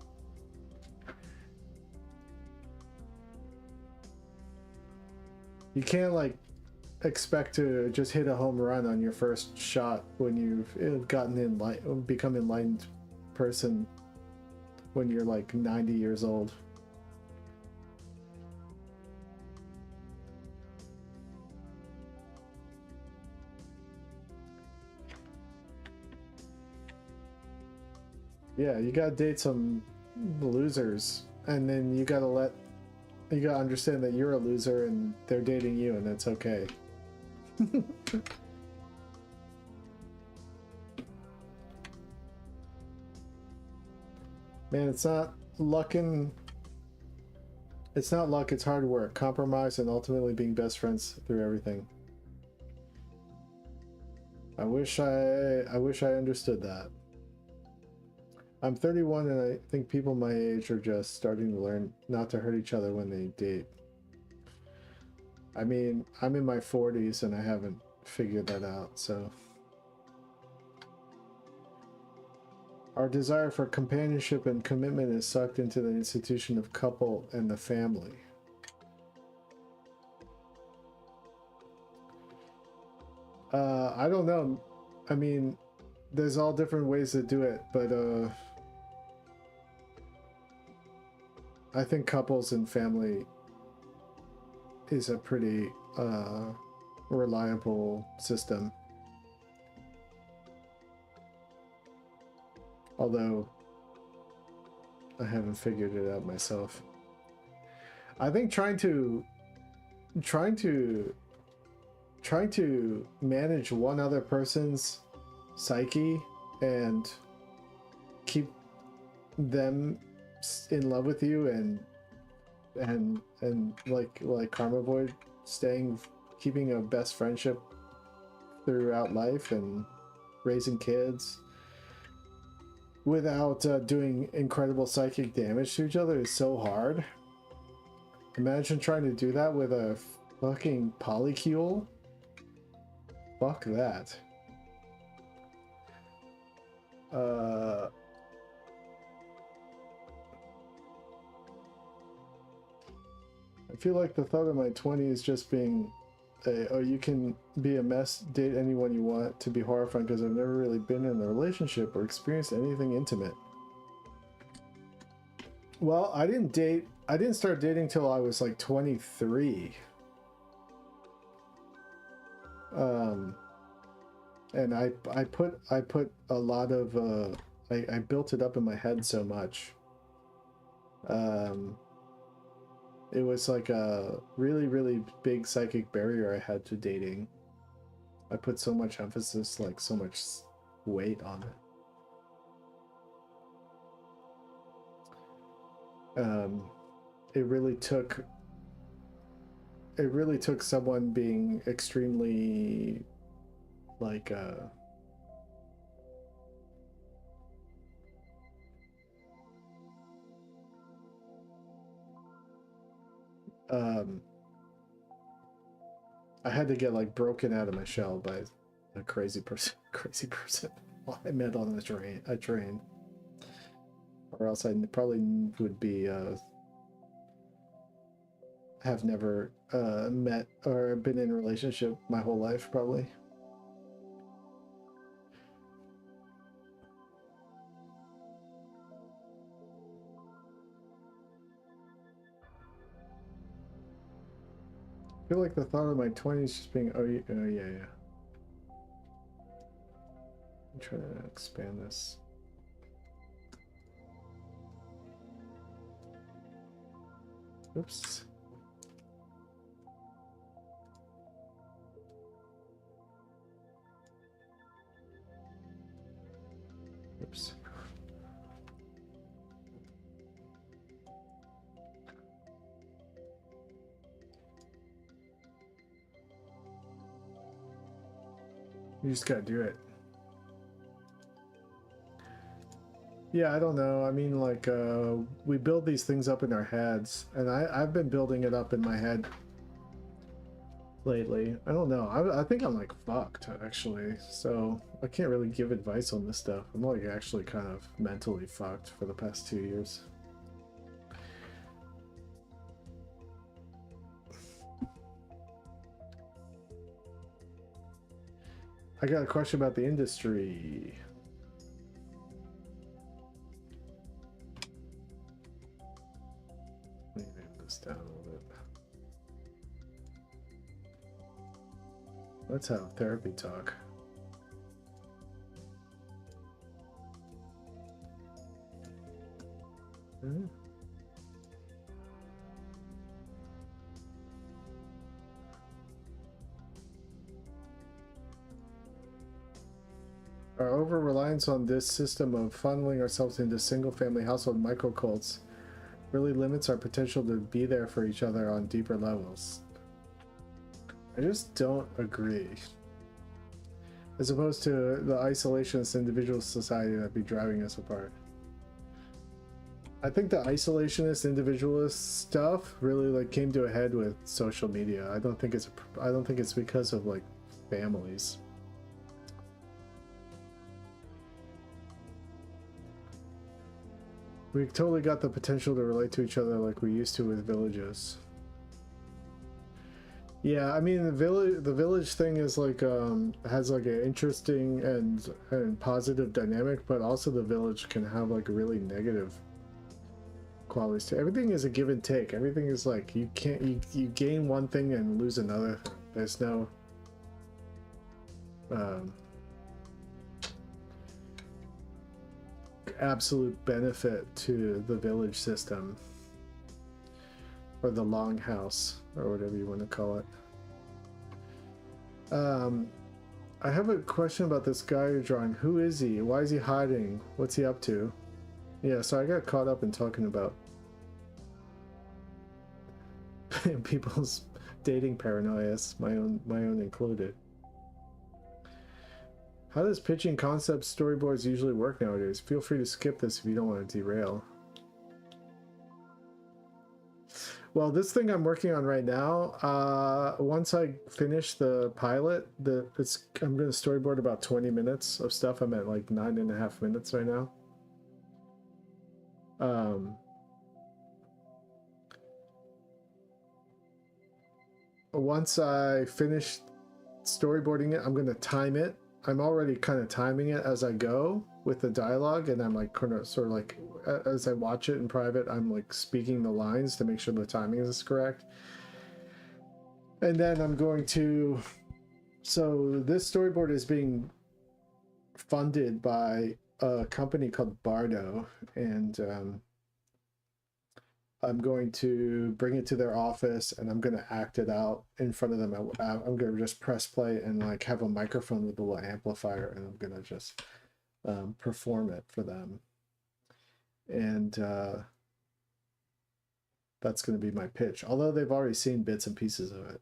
You can't like expect to just hit a home run on your first shot when you've become enlightened person when you're like 90 years old. Yeah, you gotta date some losers, and then you gotta understand that you're a loser and they're dating you, and that's okay. Man, it's not luck, it's hard work, compromise, and ultimately being best friends through everything. I wish I understood that. I'm 31 and I think people my age are just starting to learn not to hurt each other when they date. I mean, I'm in my 40s and I haven't figured that out, so. Our desire for companionship and commitment is sucked into the institution of couple and the family. I don't know. I mean, there's all different ways to do it, but I think couples and family is a pretty reliable system. Although I haven't figured it out myself. I think trying to manage one other person's psyche and keep them in love with you and like Karma Void keeping a best friendship throughout life and raising kids without doing incredible psychic damage to each other is so hard. Imagine trying to do that with a fucking polycule. Fuck that. I feel like the thought of my 20s just being oh, you can be a mess, date anyone you want, to be horrifying because I've never really been in a relationship or experienced anything intimate. Well, I didn't start dating till I was like 23. And I put a lot of I built it up in my head so much. It was like a really, really big psychic barrier I had to dating. I put so much emphasis, like so much weight on it. It really took someone being extremely like I had to get like broken out of my shell by a crazy person while I met on a train, or else I probably would be have never met or been in a relationship my whole life probably. I feel like the thought of my 20s just being oh yeah. I'm trying to expand this. Oops. Oops. You just gotta do it. Yeah, I don't know. I mean, like, we build these things up in our heads, and I've been building it up in my head lately. I don't know. I think I'm like fucked actually, so I can't really give advice on this stuff. I'm like actually kind of mentally fucked for the past 2 years. I got a question about the industry. Let me name this down a little bit. Let's have therapy talk. Our over-reliance on this system of funneling ourselves into single-family household microcults really limits our potential to be there for each other on deeper levels. I just don't agree. As opposed to the isolationist individual society that'd be driving us apart. I think the isolationist individualist stuff really like came to a head with social media. I don't think it's because of like families. We totally got the potential to relate to each other like we used to with villages. Yeah, I mean the village thing is like has like an interesting and positive dynamic, but also the village can have like really negative qualities too. Everything is a give and take. Everything is like you can't you gain one thing and lose another thing. There's no absolute benefit to the village system or the longhouse or whatever you want to call it. I have a question about this guy you're drawing. Who is he? Why is he hiding? What's he up to? Yeah, so I got caught up in talking about people's dating paranoias, my own included. How does pitching concept storyboards usually work nowadays? Feel free to skip this if you don't want to derail. Well, this thing I'm working on right now, once I finish the pilot, I'm going to storyboard about 20 minutes of stuff. I'm at like 9.5 minutes right now. Once I finish storyboarding it, I'm going to time it. I'm already kind of timing it as I go with the dialogue, and I'm like kind of sort of like as I watch it in private, I'm like speaking the lines to make sure the timing is correct. And then I'm going to, so this storyboard is being funded by a company called Bardo, and I'm going to bring it to their office and I'm going to act it out in front of them. I'm going to just press play and like have a microphone with a little amplifier, and I'm going to just perform it for them. And that's going to be my pitch, although they've already seen bits and pieces of it.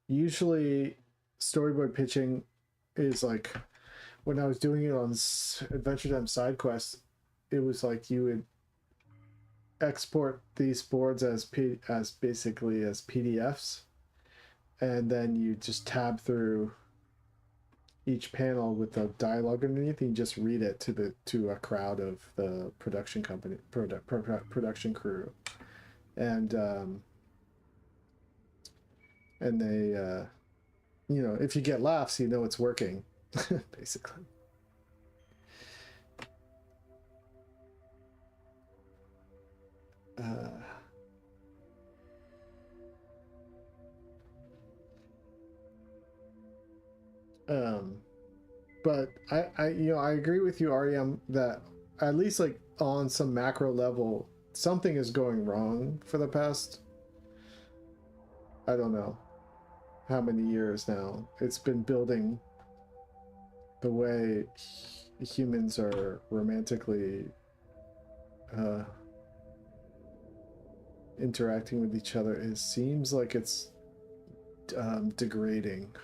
Usually storyboard pitching is like, when I was doing it on Adventure Time side quests, it was like you would export these boards as basically as PDFs, and then you just tab through each panel with the dialogue underneath, and you just read it to a crowd of the production company production crew, and they you know, if you get laughs, you know it's working. Basically. But I you know, I agree with you, REM, that at least like on some macro level, something is going wrong for the past, I don't know how many years now. It's been building the way humans are romantically interacting with each other. It seems like it's degrading.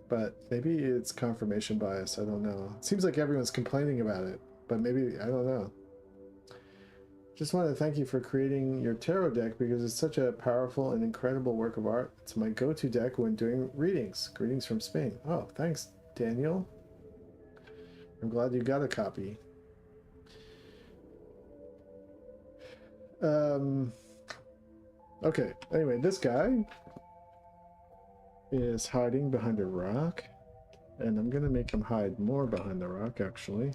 But maybe it's confirmation bias. I don't know. It seems like everyone's complaining about it, but maybe, I don't know. Just want to thank you for creating your tarot deck because it's such a powerful and incredible work of art. It's my go-to deck when doing readings. Greetings from Spain. Oh, thanks, Daniel. I'm glad you got a copy. Okay, anyway, this guy is hiding behind a rock, and I'm gonna make him hide more behind the rock, actually.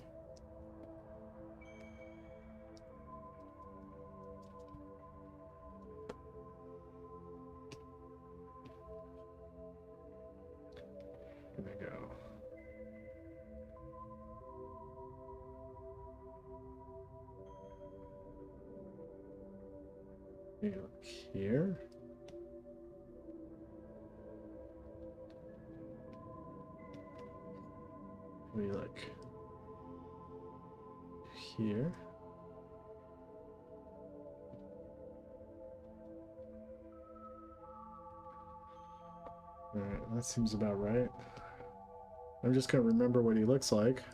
There we go. Look here. We look here. Alright, that seems about right. I'm just gonna remember what he looks like.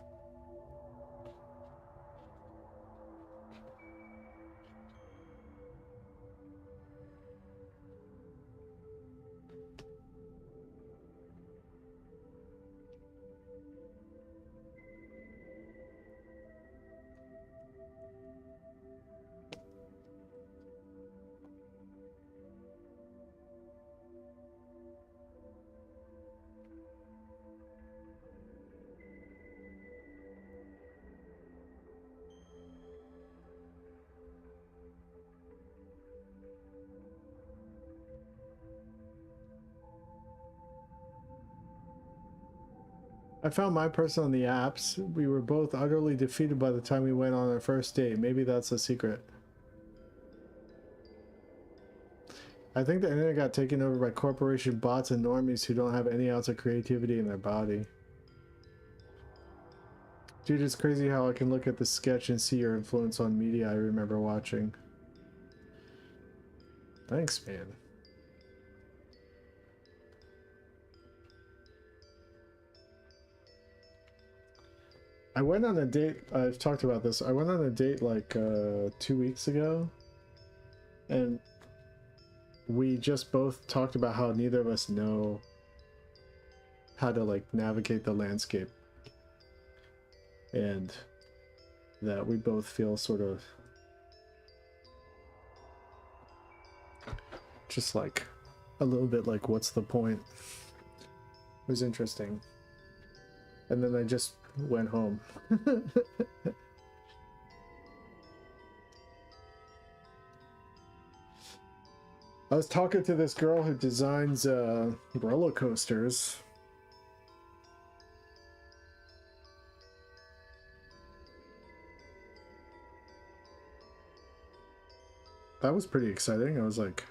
I found my person on the apps. We were both utterly defeated by the time we went on our first date. Maybe that's a secret. I think the internet got taken over by corporation bots and normies who don't have any ounce of creativity in their body. Dude, it's crazy how I can look at the sketch and see your influence on media I remember watching. Thanks, man. I went on a date, I've talked about this, I went on a date like 2 weeks ago, and we just both talked about how neither of us know how to like navigate the landscape, and that we both feel sort of just like a little bit like, what's the point? It was interesting. And then I just went home. I was talking to this girl who designs roller coasters. That was pretty exciting. I was like,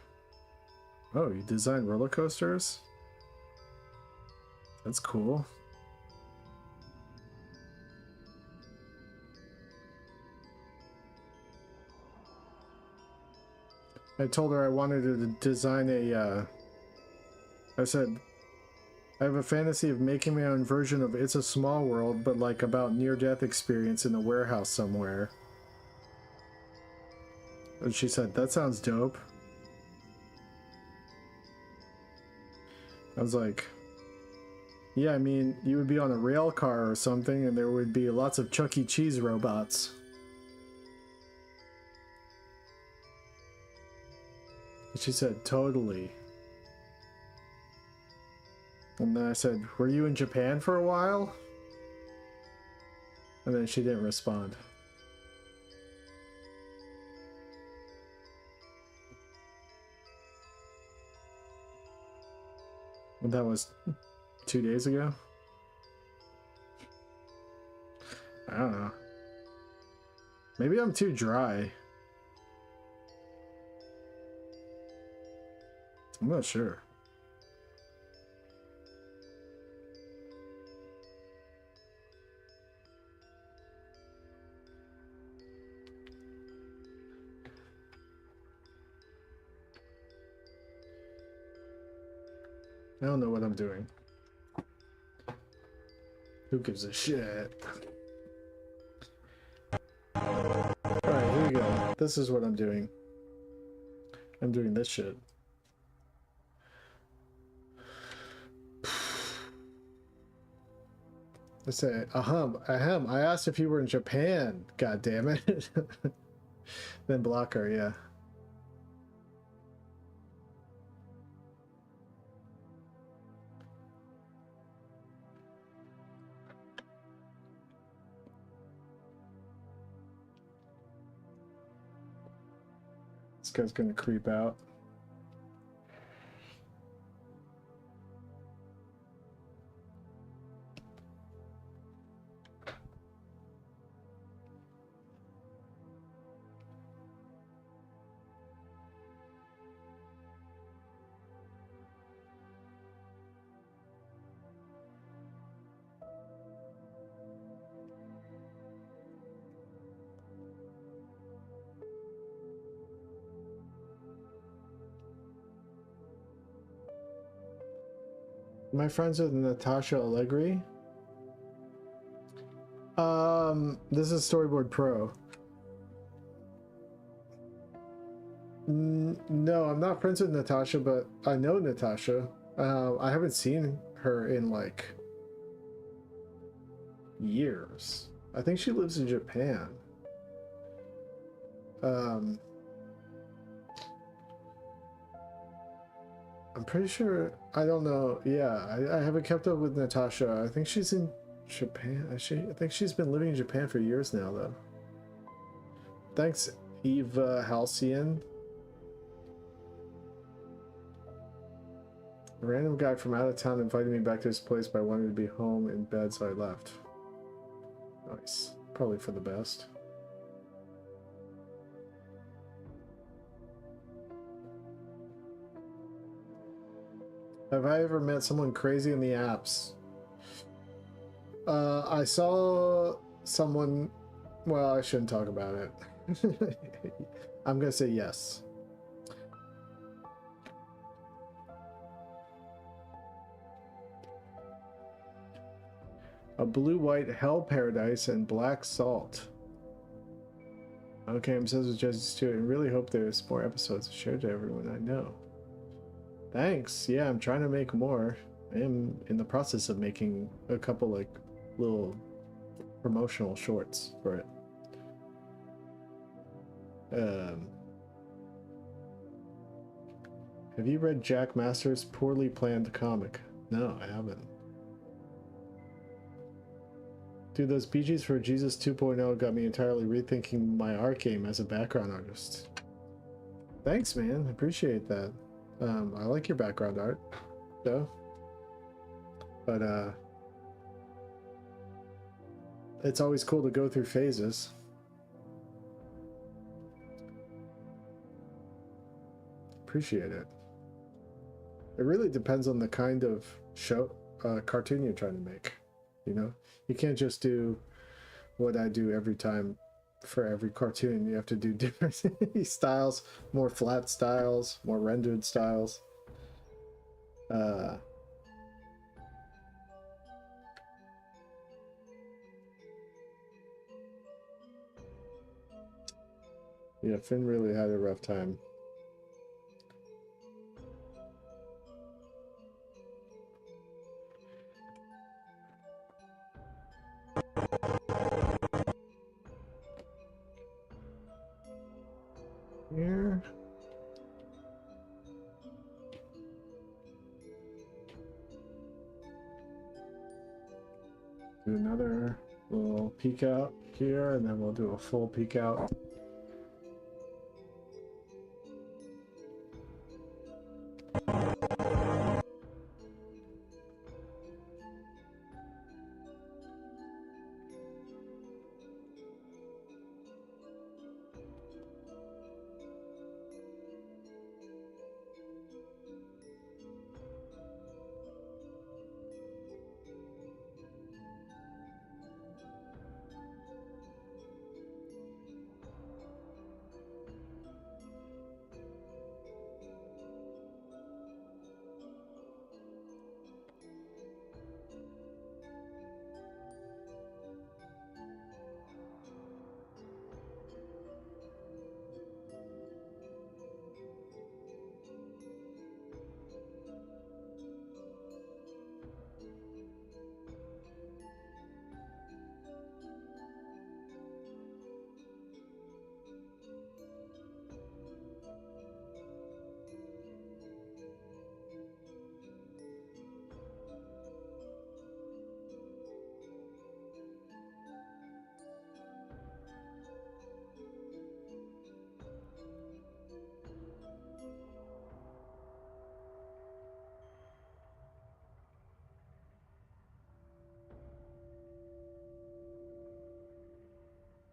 oh, you design roller coasters? That's cool. I told her I wanted her to design a, I said, I have a fantasy of making my own version of It's a Small World, but like about near-death experience in a warehouse somewhere. And she said, that sounds dope. I was like, yeah, I mean, you would be on a rail car or something, and there would be lots of Chuck E. Cheese robots. And she said, totally. And then I said, were you in Japan for a while? And then she didn't respond. And that was 2 days ago? I don't know. Maybe I'm too dry. I'm not sure. I don't know what I'm doing. Who gives a shit? Alright, here we go. This is what I'm doing. I'm doing this shit. I say, ahem. I asked if you were in Japan. God damn it. Then block her, yeah. This guy's gonna creep out. Am I friends with Natasha Allegri? This is Storyboard Pro. No, I'm not friends with Natasha, but I know Natasha. I haven't seen her in like years. I think she lives in Japan. I'm pretty sure, I don't know. Yeah, I haven't kept up with Natasha. I think she's in Japan. I think she's been living in Japan for years now, though. Thanks, Eva Halcyon. A random guy from out of town invited me back to his place, but I wanted to be home in bed, so I left. Nice. Probably for the best. Have I ever met someone crazy in the apps? I saw someone... Well, I shouldn't talk about it. I'm gonna say yes. A blue-white hell paradise and black salt. Okay, I'm obsessed with Judge Stewart and really hope there's more episodes to share to everyone I know. Thanks. Yeah, I'm trying to make more. I am in the process of making a couple like little promotional shorts for it. Have you read Jack Master's poorly planned comic? No, I haven't. Dude, those BGs for Jesus 2.0 got me entirely rethinking my art game as a background artist. Thanks, man. I appreciate that. I like your background art, though. But, it's always cool to go through phases. Appreciate it. It really depends on the kind of show, cartoon you're trying to make. You know, you can't just do what I do every time for every cartoon. You have to do different styles, more flat styles, more rendered styles. Yeah, Finn really had a rough time. Here. Do another little peek out here, and then we'll do a full peek out.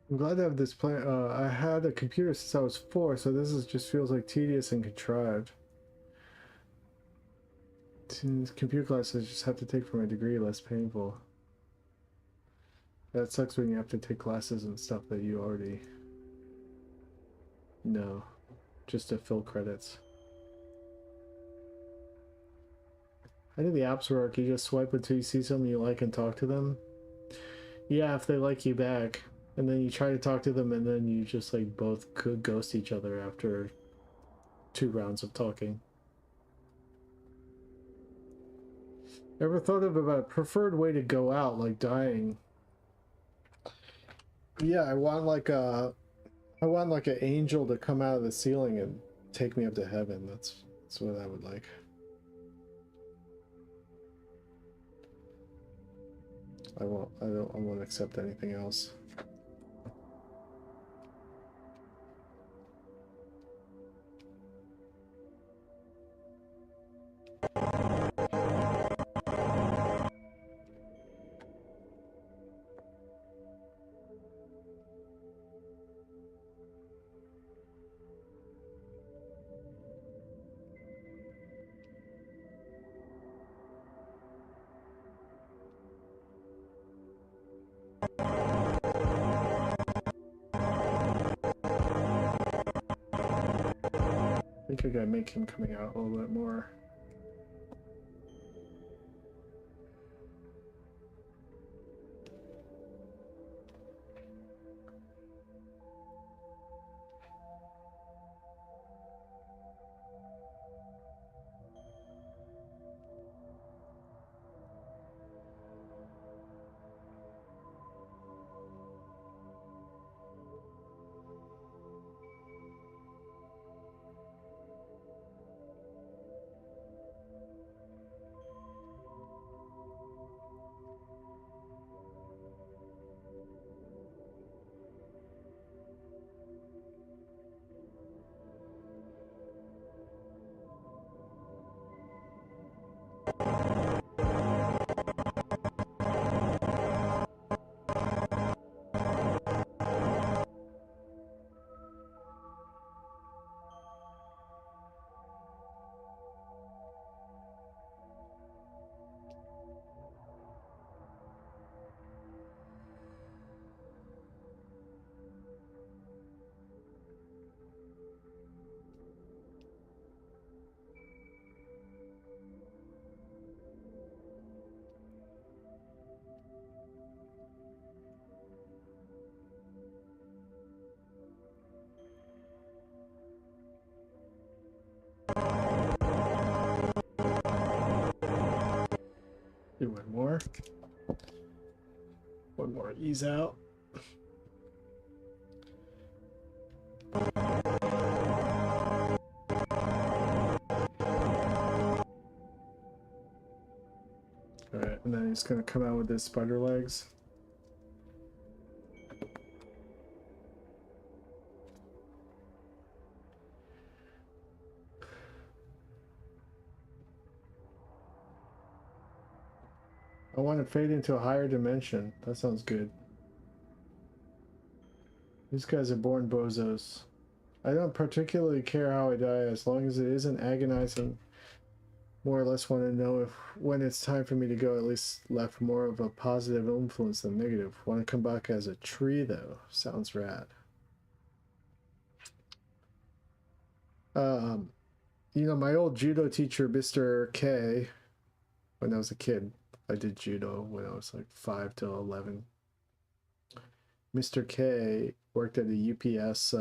I'm glad to have this plan. I had a computer since I was 4, so this just feels like tedious and contrived. Since computer classes I just have to take for my degree, less painful. That sucks when you have to take classes and stuff that you already know, just to fill credits. How do the apps work? You just swipe until you see someone you like and talk to them? Yeah, if they like you back. And then you try to talk to them, and then you just like both could ghost each other after 2 rounds of talking. Ever thought of a preferred way to go out, like dying? Yeah, I want like an angel to come out of the ceiling and take me up to heaven. That's what I would like. I won't accept anything else. I think I gotta make him coming out a little bit more. Do one more. One more ease out. Alright, and then he's gonna come out with his spider legs. I want to fade into a higher dimension. That sounds good. These guys are born bozos. I don't particularly care how I die as long as it isn't agonizing. More or less want to know if when it's time for me to go, at least left more of a positive influence than negative. Want to come back as a tree though. Sounds rad. You know, my old judo teacher, Mr. K, when I was a kid, I did judo when I was like 5 to 11. Mr. K worked at a UPS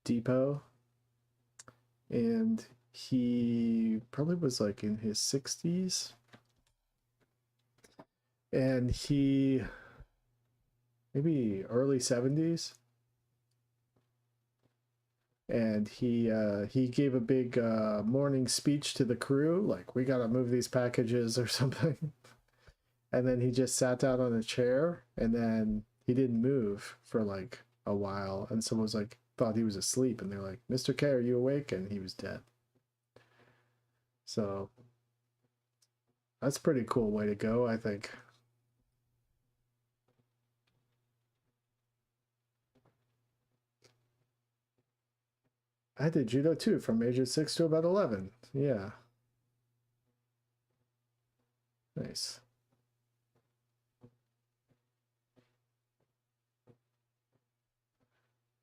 depot, and he probably was like in his 60s, and he maybe early 70s, and he gave a big morning speech to the crew, like, we gotta move these packages or something. And then he just sat down on a chair, and then he didn't move for like a while, and someone was like, thought he was asleep, and they're like, Mr. K, are you awake? And he was dead. So that's a pretty cool way to go, I think. I did judo too, from age 6 to about 11. Yeah. Nice.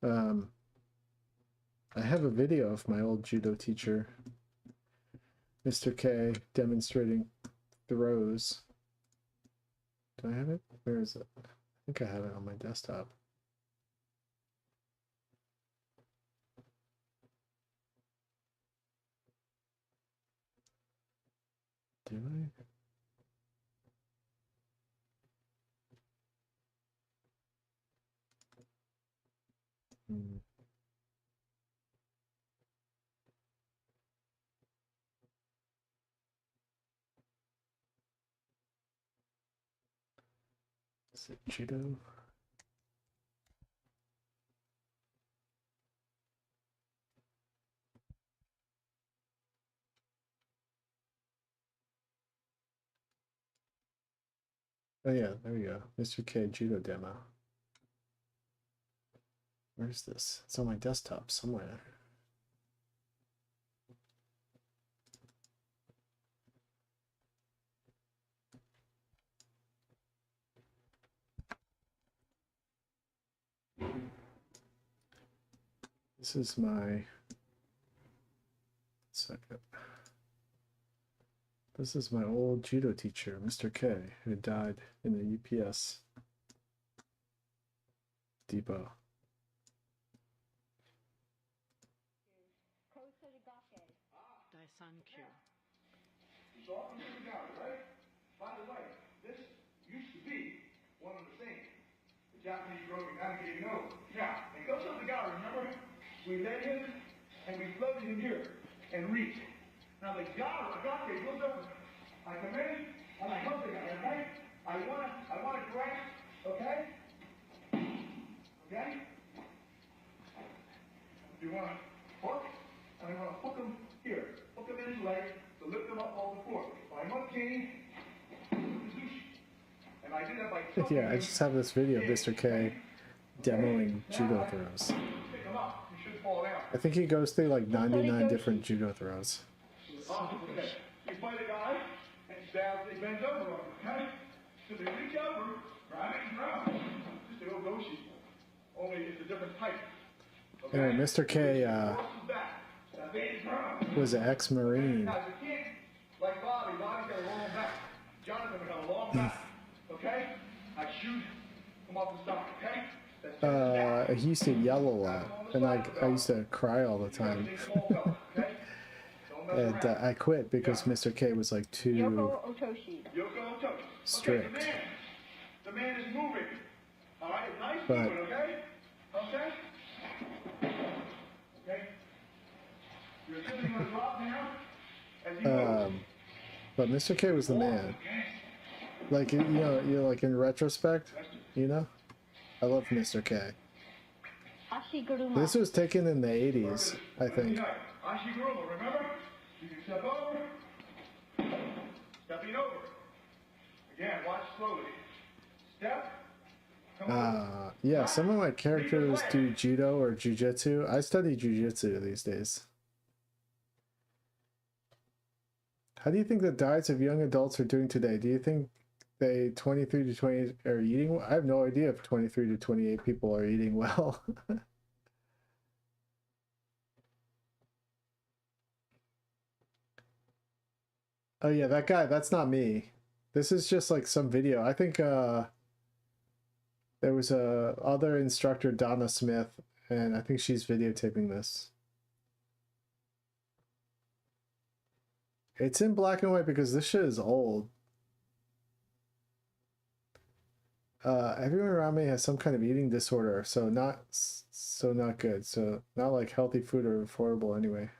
I have a video of my old judo teacher, Mr. K, demonstrating throws. Do I have it? Where is it? I think I have it on my desktop. Do I? Is it judo? Oh yeah, there we go. Mr. K judo demo. Where's this? It's on my desktop somewhere. This is my second. This is my old judo teacher, Mr. K, who died in the UPS depot. Daisankyu. So up in the garden, right? By the way, this used to be one of the things the Japanese broke and navigated over. Now, it goes up the garden, remember? We led him and we floated him here and reached. Now the agate goes up. I come in and I help the guy, okay? I want to grasp, okay? Okay? You want to hook, and I want to hook him here. Hook him in his leg to lift him up off the floor. I'm up king, and I did that by Yeah, I just have this video of Mr. K demoing judo throws. pick him up. You should fall down. I think he goes through like 99 different judo throws. Okay. You fight a guy and he bends over on you, okay? So they reach over, grab it, and grab it. Just an ogoshi. Only it's a different type. Okay? Anyway, Mr. K was an ex-Marine. As a kid, like Bobby's got a long back. Jonathan got a long back. Okay? I shoot him off the side, okay? He used to yell a lot, and I used to cry all the time. And I quit because Mr. K was like too Yoko Otoshi. strict. Okay, the man is moving. All right, nice But- moving, okay? Okay? Okay? You're sitting on the drop now as you move. But Mr. K was the man. Like, you know, like in retrospect, you know, I love Mr. K. Ashiguruma. This was taken in the 80s, I think. Ashiguruma, remember? You can step over. Stepping over. Again, watch slowly. Step. Come on. Yeah, some of my characters do judo or jujitsu. I study jujitsu these days. How do you think the diets of young adults are doing today? Do you think they 23 to 20 are eating well? I have no idea if 23 to 28 people are eating well. Oh yeah, that guy, that's not me. This is just like some video. I think there was a other instructor, Donna Smith, and I think she's videotaping this. It's in black and white because this shit is old. Everyone around me has some kind of eating disorder, so not good. So not like healthy food or affordable anyway.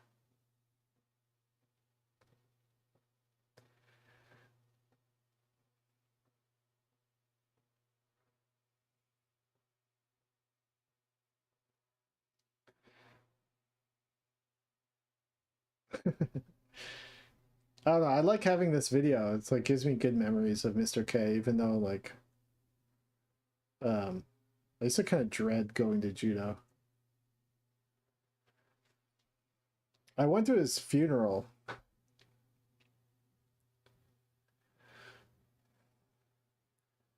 I don't know. I like having this video. It's like gives me good memories of Mr. K, even though like I used to kind of dread going to judo. I went to his funeral.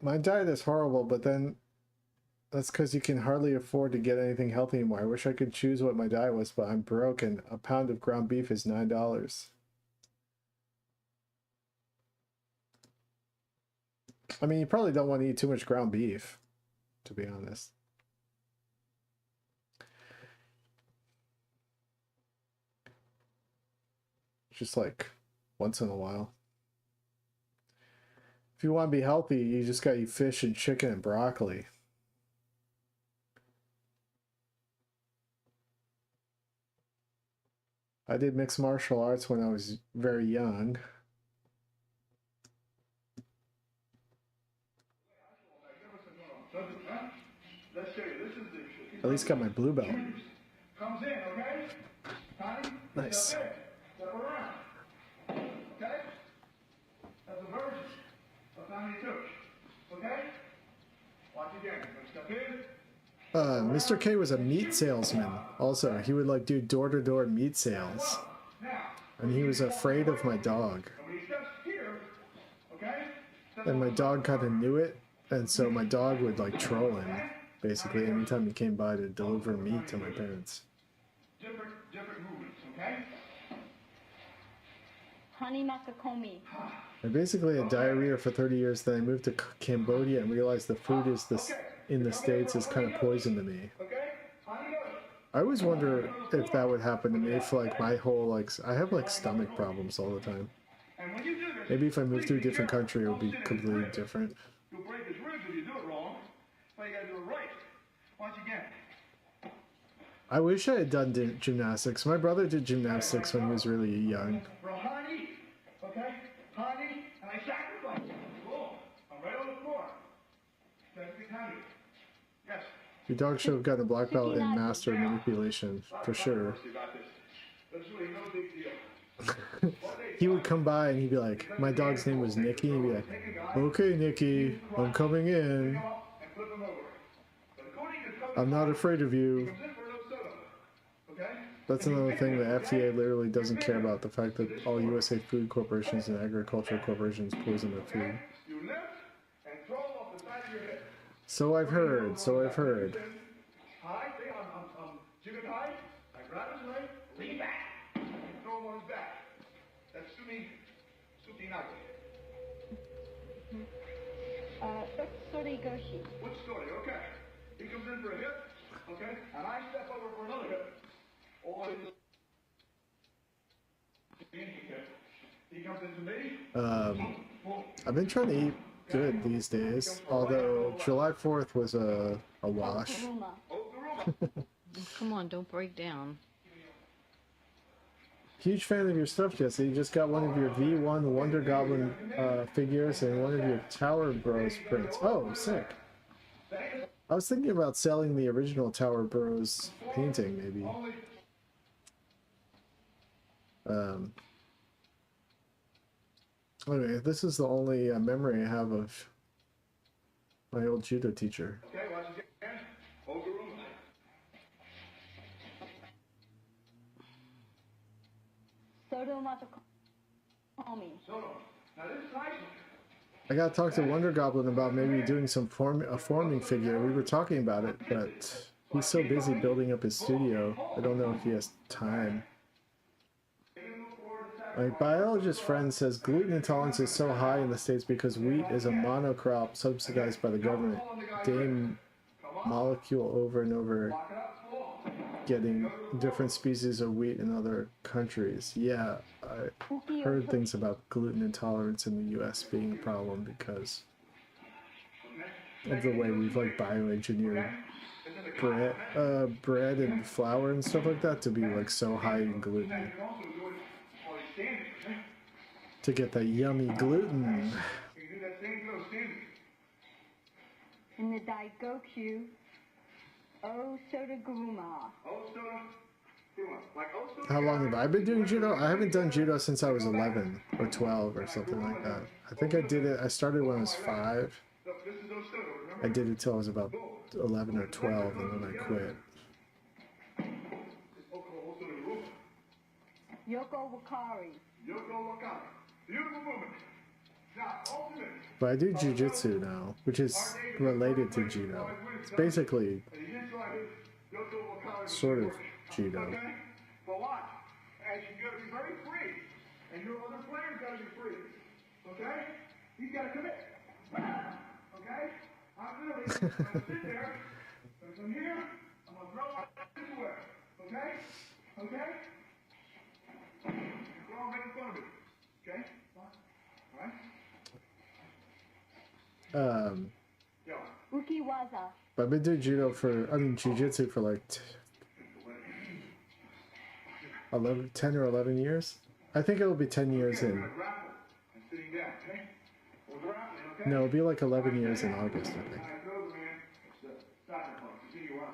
My diet is horrible, but then that's because you can hardly afford to get anything healthy anymore. I wish I could choose what my diet was, but I'm broke and a pound of ground beef is $9. I mean, you probably don't want to eat too much ground beef, to be honest. Just like once in a while. If you want to be healthy, you just gotta eat fish and chicken and broccoli. I did mixed martial arts when I was very young. At least got my blue belt. Comes in, okay? Connie? Nice. Step around. Okay? That's a version of Connie Tuch. Okay? Watch again. Step in. Mr. K was a meat salesman. Also, he would like do door-to-door meat sales. And he was afraid of my dog. When he steps here, okay? And my dog kind of knew it. And so my dog would like troll him, basically, anytime he came by to deliver meat to my parents. Different movements, okay? Hani Makakomi. I basically had diarrhea for 30 years, then I moved to Cambodia and realized the food is this in the States is kind of poison to me. Okay? Honey, go. I always wonder if that would happen to me if like my whole like I have like stomach problems all the time. And when you do this, Maybe if I moved to a please be different careful. country it would be Don't sit in his completely ribs. different. You'll break his ribs if you do it wrong. Well, you gotta do it right. Once again. I wish I had done gymnastics. My brother did gymnastics when he was really young. For honey, okay? Honey, and I sacrifice. Boom. I'm right on the floor. That's the honey. Yes. Your dog should have gotten a black belt in master manipulation, for sure. You got this. That's really no big deal. He would come by and he'd be like, my dog's name was Nicky, and he'd be like, okay, Nicky, I'm coming in. Come up and flip him over. But according to code, I'm not afraid of you. comes in for no soda. Okay? That's another thing the FDA literally doesn't care about, the fact that all USA food corporations and agricultural corporations poison their food. You lift and throw him off the side of your head. So I've heard, so I've heard. High, see, I'm jiggered high. I grab his leg, lean back, and throw him on his back. That's Suminagi. Sotsuri Goshi. What story? Okay. He comes in for a hit, okay, and I step over for another hit. All in he comes into me. I've been trying to eat good these days, although July 4th was a wash. Kuruma. Come on, don't break down. Huge fan of your stuff, Jesse. You just got one of your V1 Wonder Goblin figures and one of your Tower Bros prints. Oh, sick. I was thinking about selling the original Tower Bros painting, maybe. Anyway, this is the only memory I have of my old judo teacher. Okay, watch again. Oguruma. Soto Matakomi. Soto. Now this is nice. I gotta talk to Wonder Goblin about maybe doing some forming figure. We were talking about it, but he's so busy building up his studio. I don't know if he has time. My biologist friend says gluten intolerance is so high in the States because wheat is a monocrop subsidized by the government. Same molecule over and over, getting different species of wheat in other countries. Yeah, I heard things about gluten intolerance in the US being a problem because of the way we've like bioengineered bread and flour and stuff like that to be like so high in gluten. To get that yummy gluten. In the Daigoku. O Soto Guruma. How long have I been doing judo? I haven't done judo since I was 11 or 12 or something like that. I think I did it, I started when I was 5. I did it till I was about 11 or 12 and then I quit. Yoko Wakari. Beautiful woman. Now, ultimate. But I do jujitsu now, which is related to judo. It's basically sort of judo. Okay? But watch. And you gotta be very free. And your other players gotta be free. Okay? He's gotta commit. Okay? I'm literally gonna sit there. And from here, I'm gonna throw my hands away. Okay? Okay? Throw them right in front of me. Okay? Alright? Go. Ukiwaza. But I've been doing jujitsu for like 10 or 11 years. I think it'll be 10 years in. Grapple and sitting down, okay? We're grappling, okay? No, it'll be like 11 years in August, I think. I know the man. It's the soccer club. Continue on.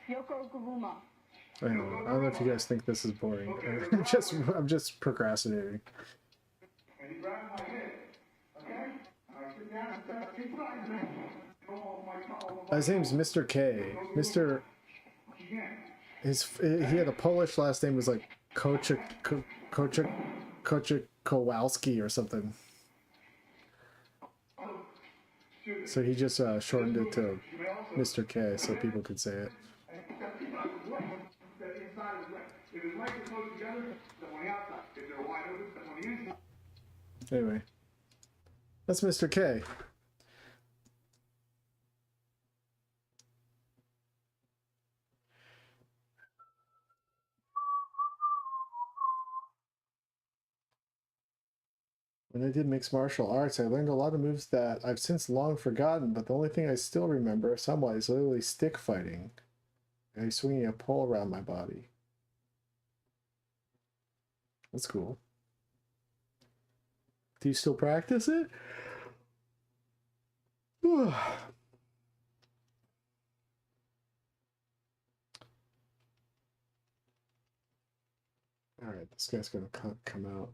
Yoko Guruma. I don't know if you guys think this is boring. I'm just procrastinating. And he grabs my head. Okay? I sit down and start keep fighting, man. Oh my God. His name's Mr. K. Mr. Again. He had a Polish last name, was like Kowalski or something. So he just shortened it to Mr. K so people could say it. If his legs are close together, then on the outside. If they're Anyway, that's Mr. K. When I did mixed martial arts, I learned a lot of moves that I've since long forgotten, but the only thing I still remember somewhat is literally stick fighting. And swinging a pole around my body. That's cool. Do you still practice it? Alright, this guy's gonna come out.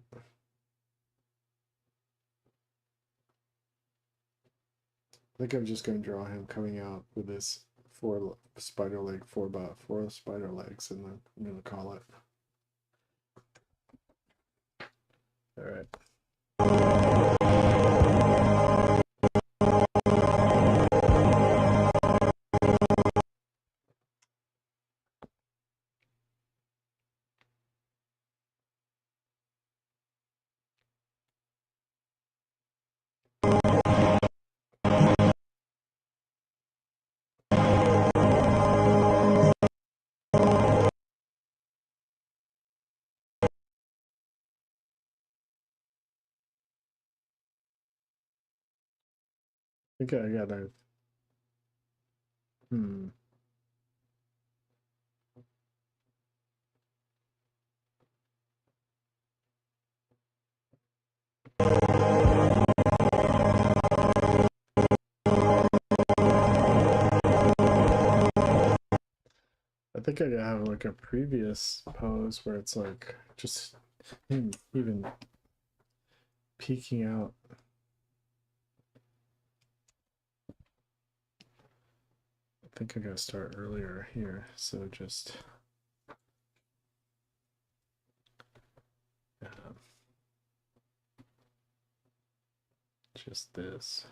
I think I'm just gonna draw him coming out with this four spider spider legs, and then I'm gonna call it. Alright. I think I gotta. I think I gotta have like a previous pose where it's like just him even peeking out. I think I gotta start earlier here, so just this.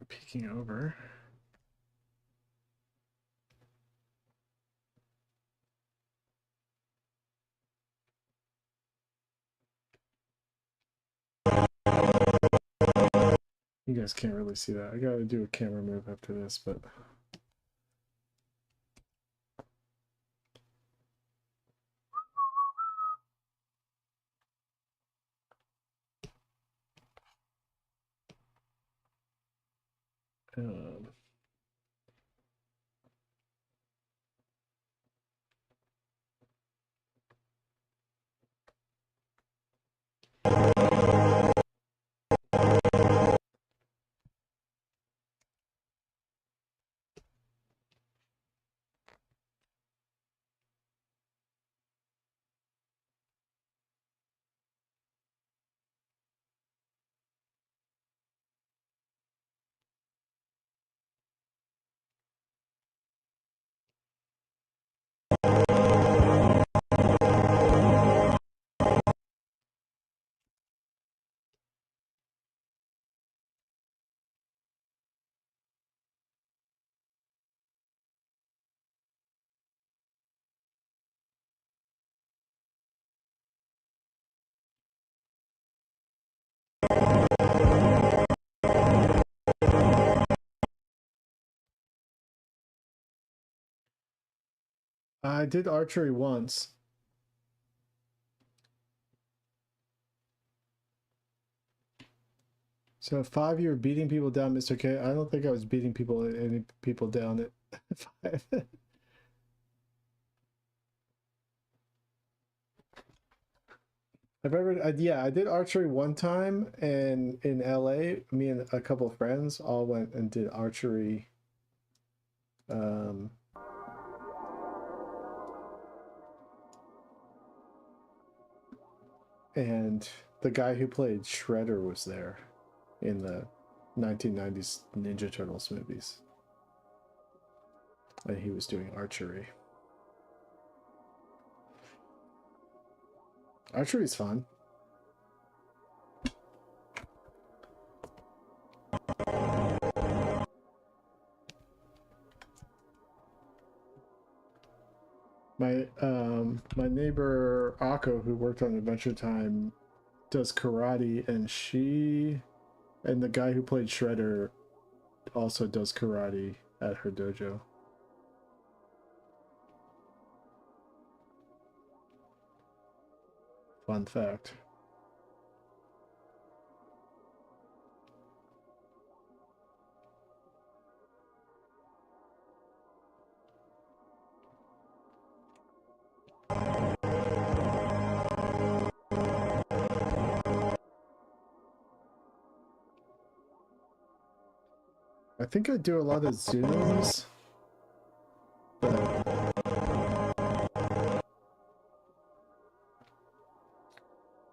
Peeking over. You guys can't really see that. I gotta do a camera move after this, but I did archery once. So 5, you were beating people down, Mr. K. I don't think I was beating any people down at 5. I did archery one time, and in LA, me and a couple of friends all went and did archery. And the guy who played Shredder was there in the 1990s Ninja Turtles movies. And he was doing archery. Archery's fun. My neighbor Akko, who worked on Adventure Time, does karate, and the guy who played Shredder also does karate at her dojo. Fun fact. I think I do a lot of zooms, but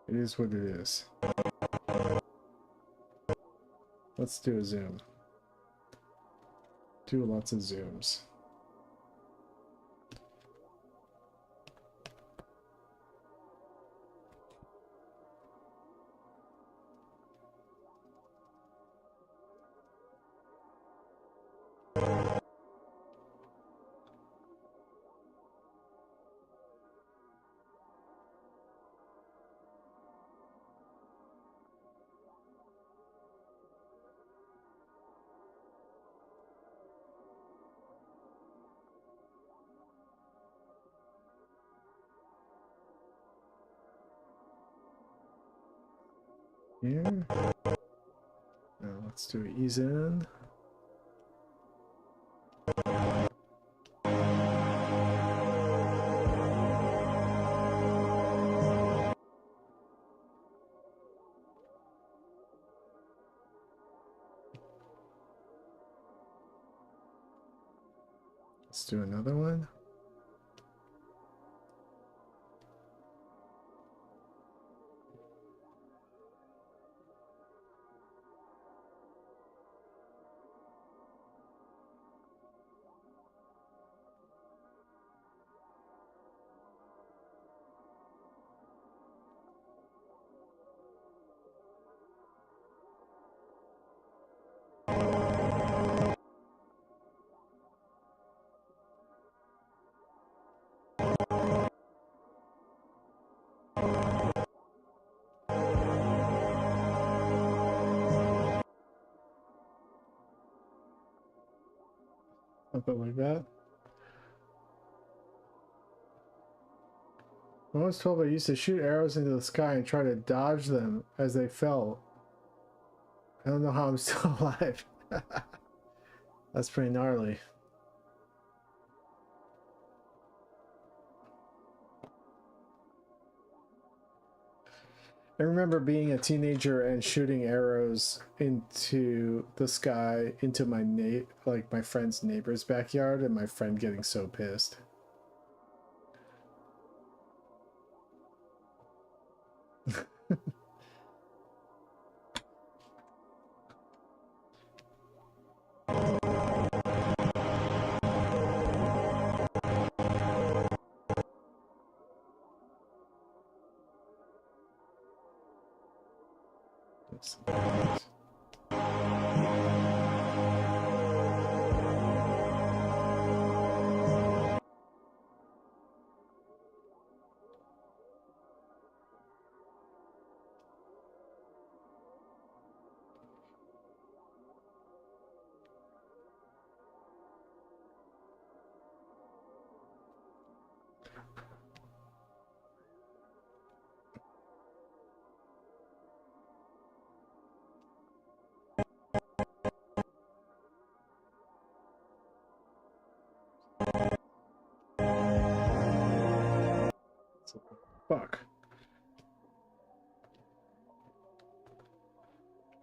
it is what it is. Let's do a zoom. Do lots of zooms. Here. Now let's do ease in. Let's do another one. Something like that. When I was 12, I used to shoot arrows into the sky and try to dodge them as they fell. I don't know how I'm still alive. That's pretty gnarly. I remember being a teenager and shooting arrows into the sky into my friend's neighbor's backyard, and my friend getting so pissed. Fuck.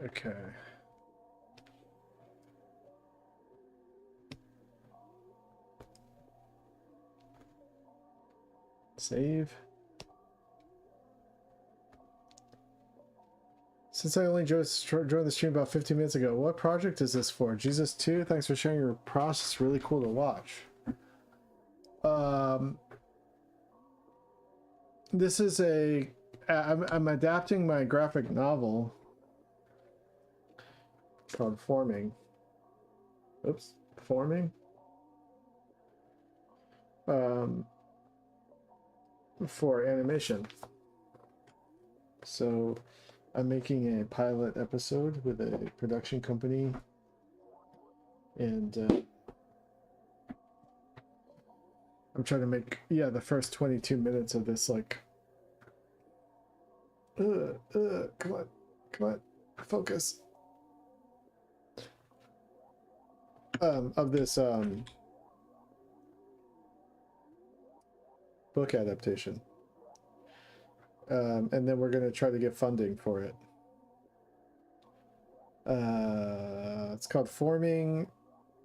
Okay. Save. Since I only joined the stream about 15 minutes ago, what project is this for? Jesus 2, thanks for sharing your process. Really cool to watch. This is a I'm adapting my graphic novel called Forming. Oops, Forming. For animation. So I'm making a pilot episode with a production company, and I'm trying to make the first 22 minutes of this like come on, focus. Of this book adaptation. And then we're going to try to get funding for it. It's called Forming.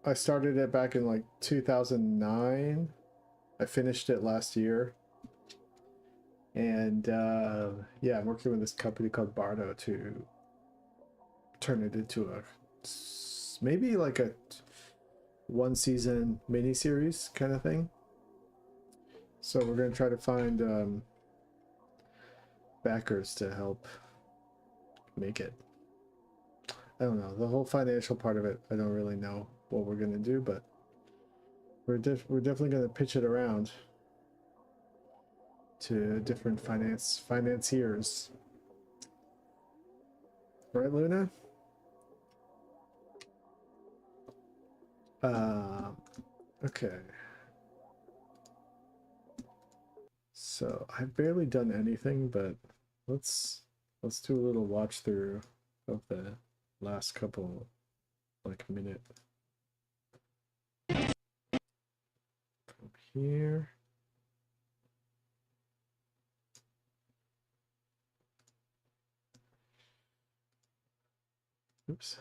I started it back in like 2009. I finished it last year. And yeah, I'm working with this company called Bardo to turn it into a maybe like a one season miniseries kind of thing. So we're going to try to find backers to help make it. I don't know, the whole financial part of it, I don't really know what we're going to do, but we're definitely going to pitch it around to different financiers. Right, Luna? Okay. So I've barely done anything, but let's do a little watch through of the last couple, like minute. From here. Oops.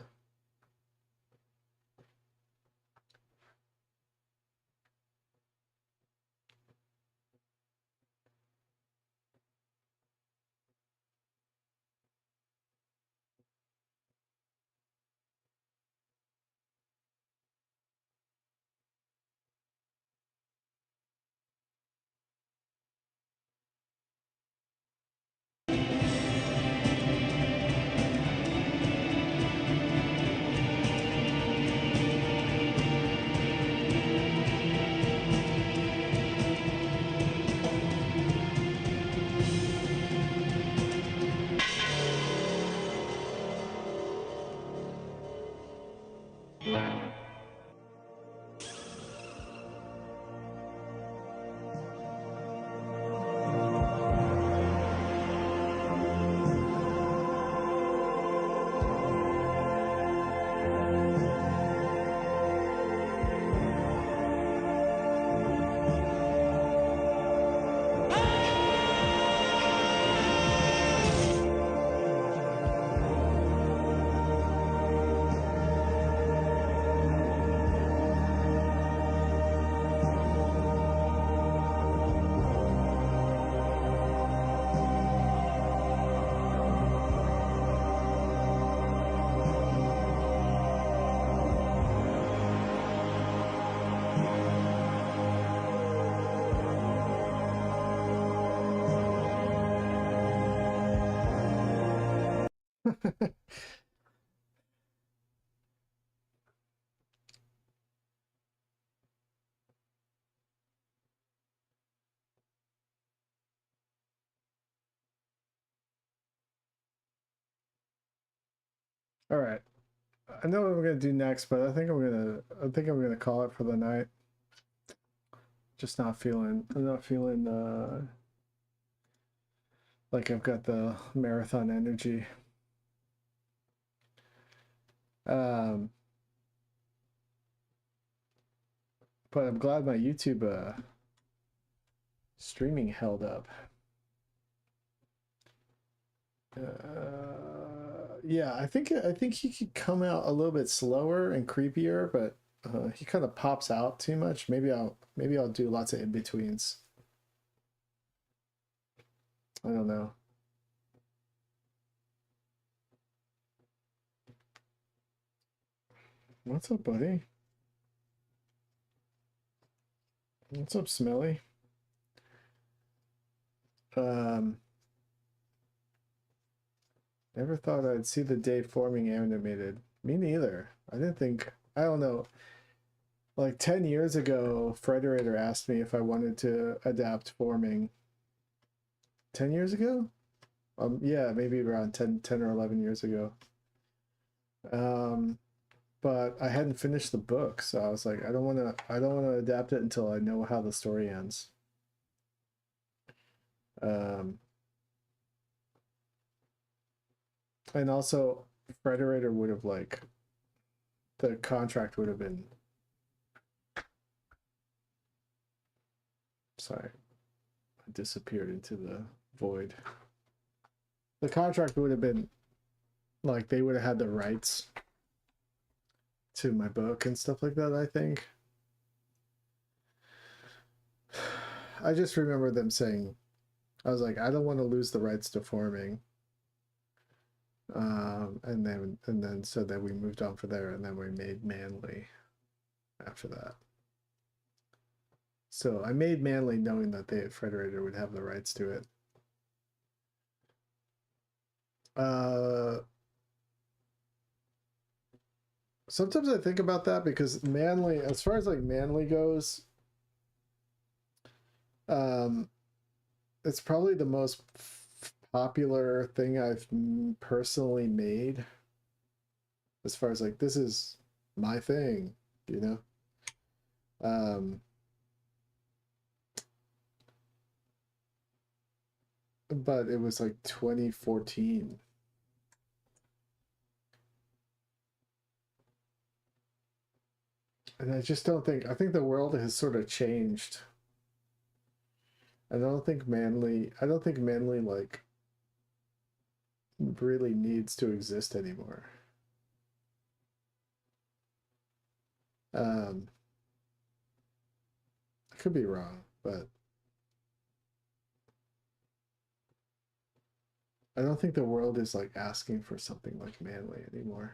All right. I know what we're gonna do next, but I think I'm gonna call it for the night. I'm not feeling like I've got the marathon energy. But I'm glad my YouTube streaming held up. Yeah, I think he could come out a little bit slower and creepier, but he kind of pops out too much. Maybe I'll do lots of in-betweens. I don't know. What's up, buddy? What's up, Smelly? Never thought I'd see the day forming animated. Me neither. I didn't think, I don't know. Like 10 years ago, Frederator asked me if I wanted to adapt forming. 10 years ago? Yeah, maybe around 10 or 11 years ago. But I hadn't finished the book, so I was like, I don't want to adapt it until I know how the story ends. And also, Frederator would have like, the contract would have been. Sorry, I disappeared into the void. The contract would have been like they would have had the rights to my book and stuff like that, I think. I just remember them saying, I was like, I don't want to lose the rights to forming. And then so that we moved on from there, and then we made Manly after that. So I made Manly knowing that they at Frederator would have the rights to it. Sometimes I think about that because Manly, as far as like Manly goes, it's probably the most popular thing I've personally made. As far as like, this is my thing, you know? But it was like 2014. And I just don't think, I think the world has sort of changed. I don't think Manly like really needs to exist anymore. I could be wrong, but I don't think the world is like asking for something like Manly anymore.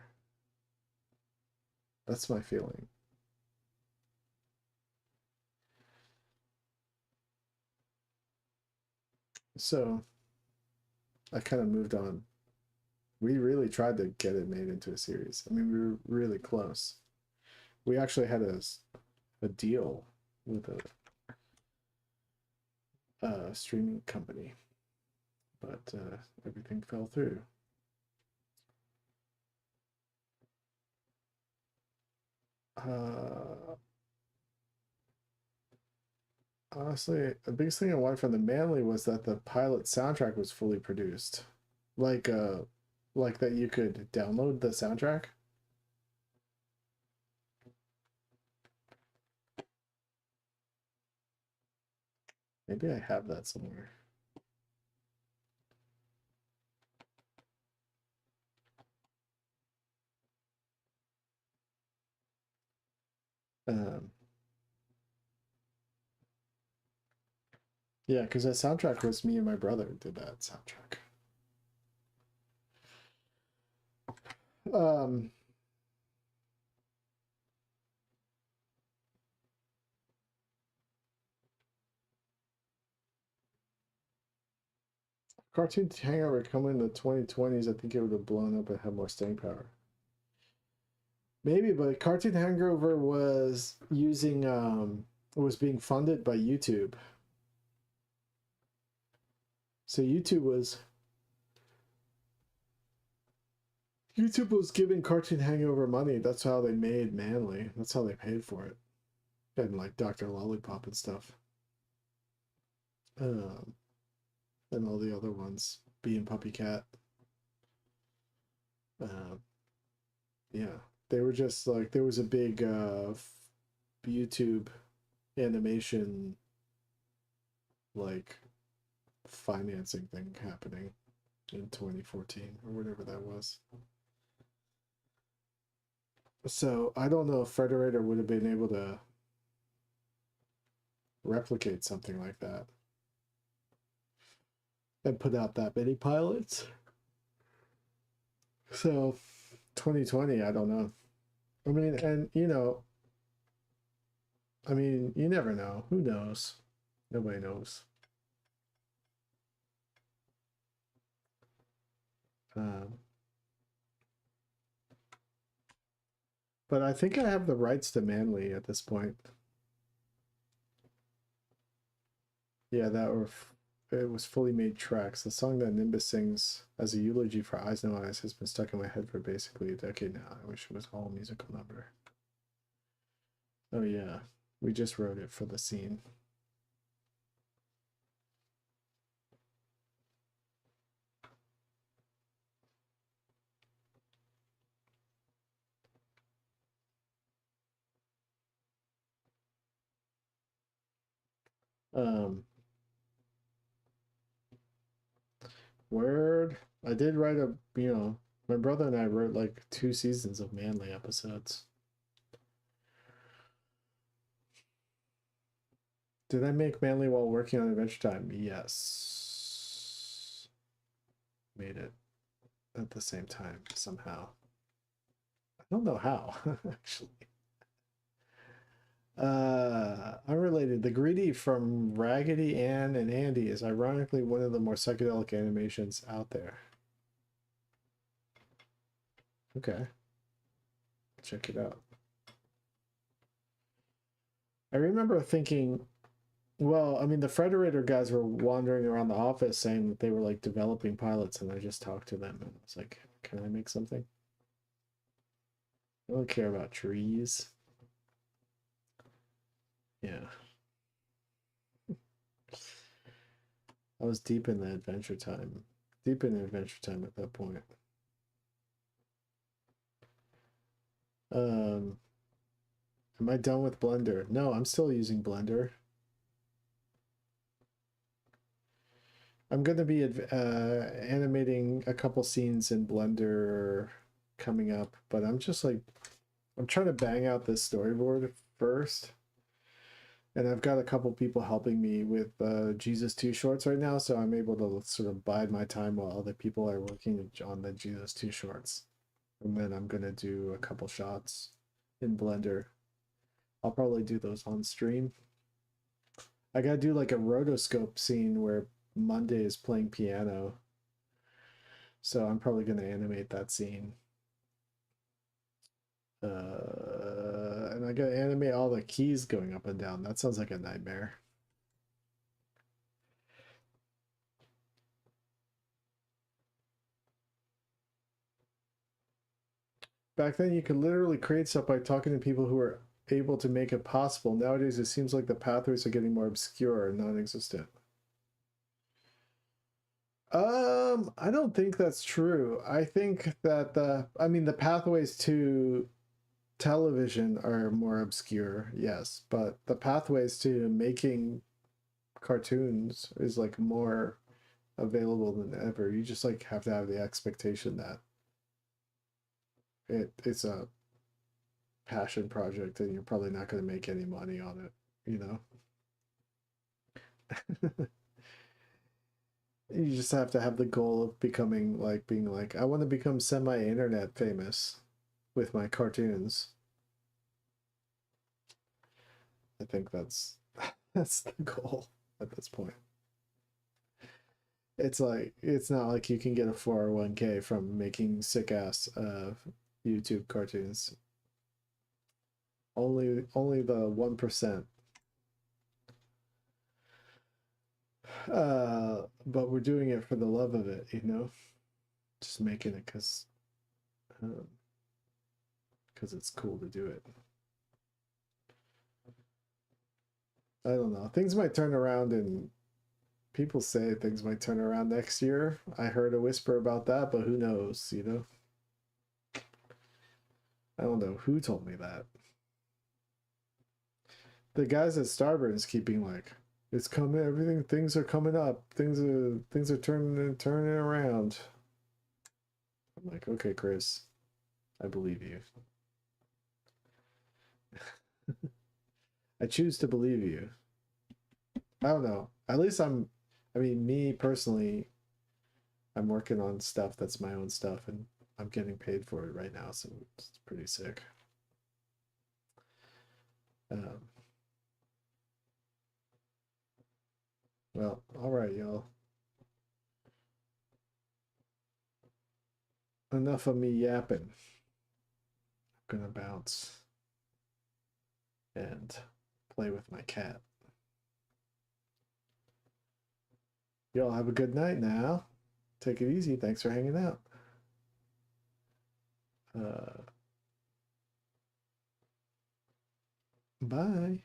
That's my feeling. So I kind of moved on. We really tried to get it made into a series. I mean, we were really close. We actually had a deal with a streaming company, but everything fell through. Honestly, the biggest thing I wanted from the Manly was that the pilot soundtrack was fully produced, like that you could download the soundtrack. Maybe I have that somewhere. Yeah, because that soundtrack was me and my brother did that soundtrack. Cartoon Hangover coming in the 2020s, I think it would have blown up and had more staying power. Maybe, but Cartoon Hangover was using was being funded by YouTube. So YouTube was giving Cartoon Hangover money. That's how they made Manly. That's how they paid for it. And like Dr. Lollipop and stuff. And all the other ones. Bee and Puppy Cat. Yeah. They were just like, there was a big YouTube animation like financing thing happening in 2014 or whatever that was. So I don't know if Frederator would have been able to replicate something like that and put out that many pilots. So 2020, I don't know. I mean, and you know, I mean, you never know. Who knows? Nobody knows. Um, but I think I have the rights to Manly at this point. Yeah, it was fully made tracks. The song that Nimbus sings as a eulogy for Eyes No Eyes has been stuck in my head for basically a decade now. I wish it was all musical number. Oh yeah, we just wrote it for the scene. Um, Word. I did write my brother and I wrote like 2 seasons of Manly episodes. Did I make Manly while working on Adventure Time? Yes. Made it at the same time somehow. I don't know how, actually. Unrelated. The Greedy from Raggedy Ann and Andy is ironically one of the more psychedelic animations out there. Okay. Check it out. I remember thinking, well, I mean, the Frederator guys were wandering around the office saying that they were like developing pilots, and I just talked to them and I was like, can I make something? I don't care about trees. Yeah. I was deep in Adventure Time at that point. Am I done with Blender? No, I'm still using Blender. I'm going to be animating a couple scenes in Blender coming up, but I'm trying to bang out this storyboard first. And I've got a couple people helping me with Jesus 2 shorts right now, so I'm able to sort of bide my time while other people are working on the Jesus 2 shorts. And then I'm going to do a couple shots in Blender. I'll probably do those on stream. I got to do like a rotoscope scene where Monday is playing piano. So I'm probably going to animate that scene. And I got to animate all the keys going up and down. That sounds like a nightmare. Back then, you could literally create stuff by talking to people who are able to make it possible. Nowadays, it seems like the pathways are getting more obscure and non-existent. I don't think that's true. I think that the pathways to television are more obscure, yes, but the pathways to making cartoons is like more available than ever. You just like have to have the expectation that it's a passion project and you're probably not going to make any money on it, you know. You just have to have the goal of being like, I want to become semi-internet famous with my cartoons. I think that's the goal at this point. It's not like you can get a 401k from making sick ass YouTube cartoons. Only the 1%. But we're doing it for the love of it, you know, just making it because it's cool to do it. I don't know. Things might turn around, and people say things might turn around next year. I heard a whisper about that, but who knows, you know? I don't know who told me that. The guys at Starburns keeping like, it's coming, things are coming up, things are turning around. I'm like, okay, Chris, I believe you. I choose to believe you. I don't know. At least me personally, I'm working on stuff that's my own stuff, and I'm getting paid for it right now, so it's pretty sick. Well, all right, y'all. enough of me yapping. I'm gonna bounce and play with my cat. Y'all have a good night now. Take it easy. Thanks for hanging out. Bye.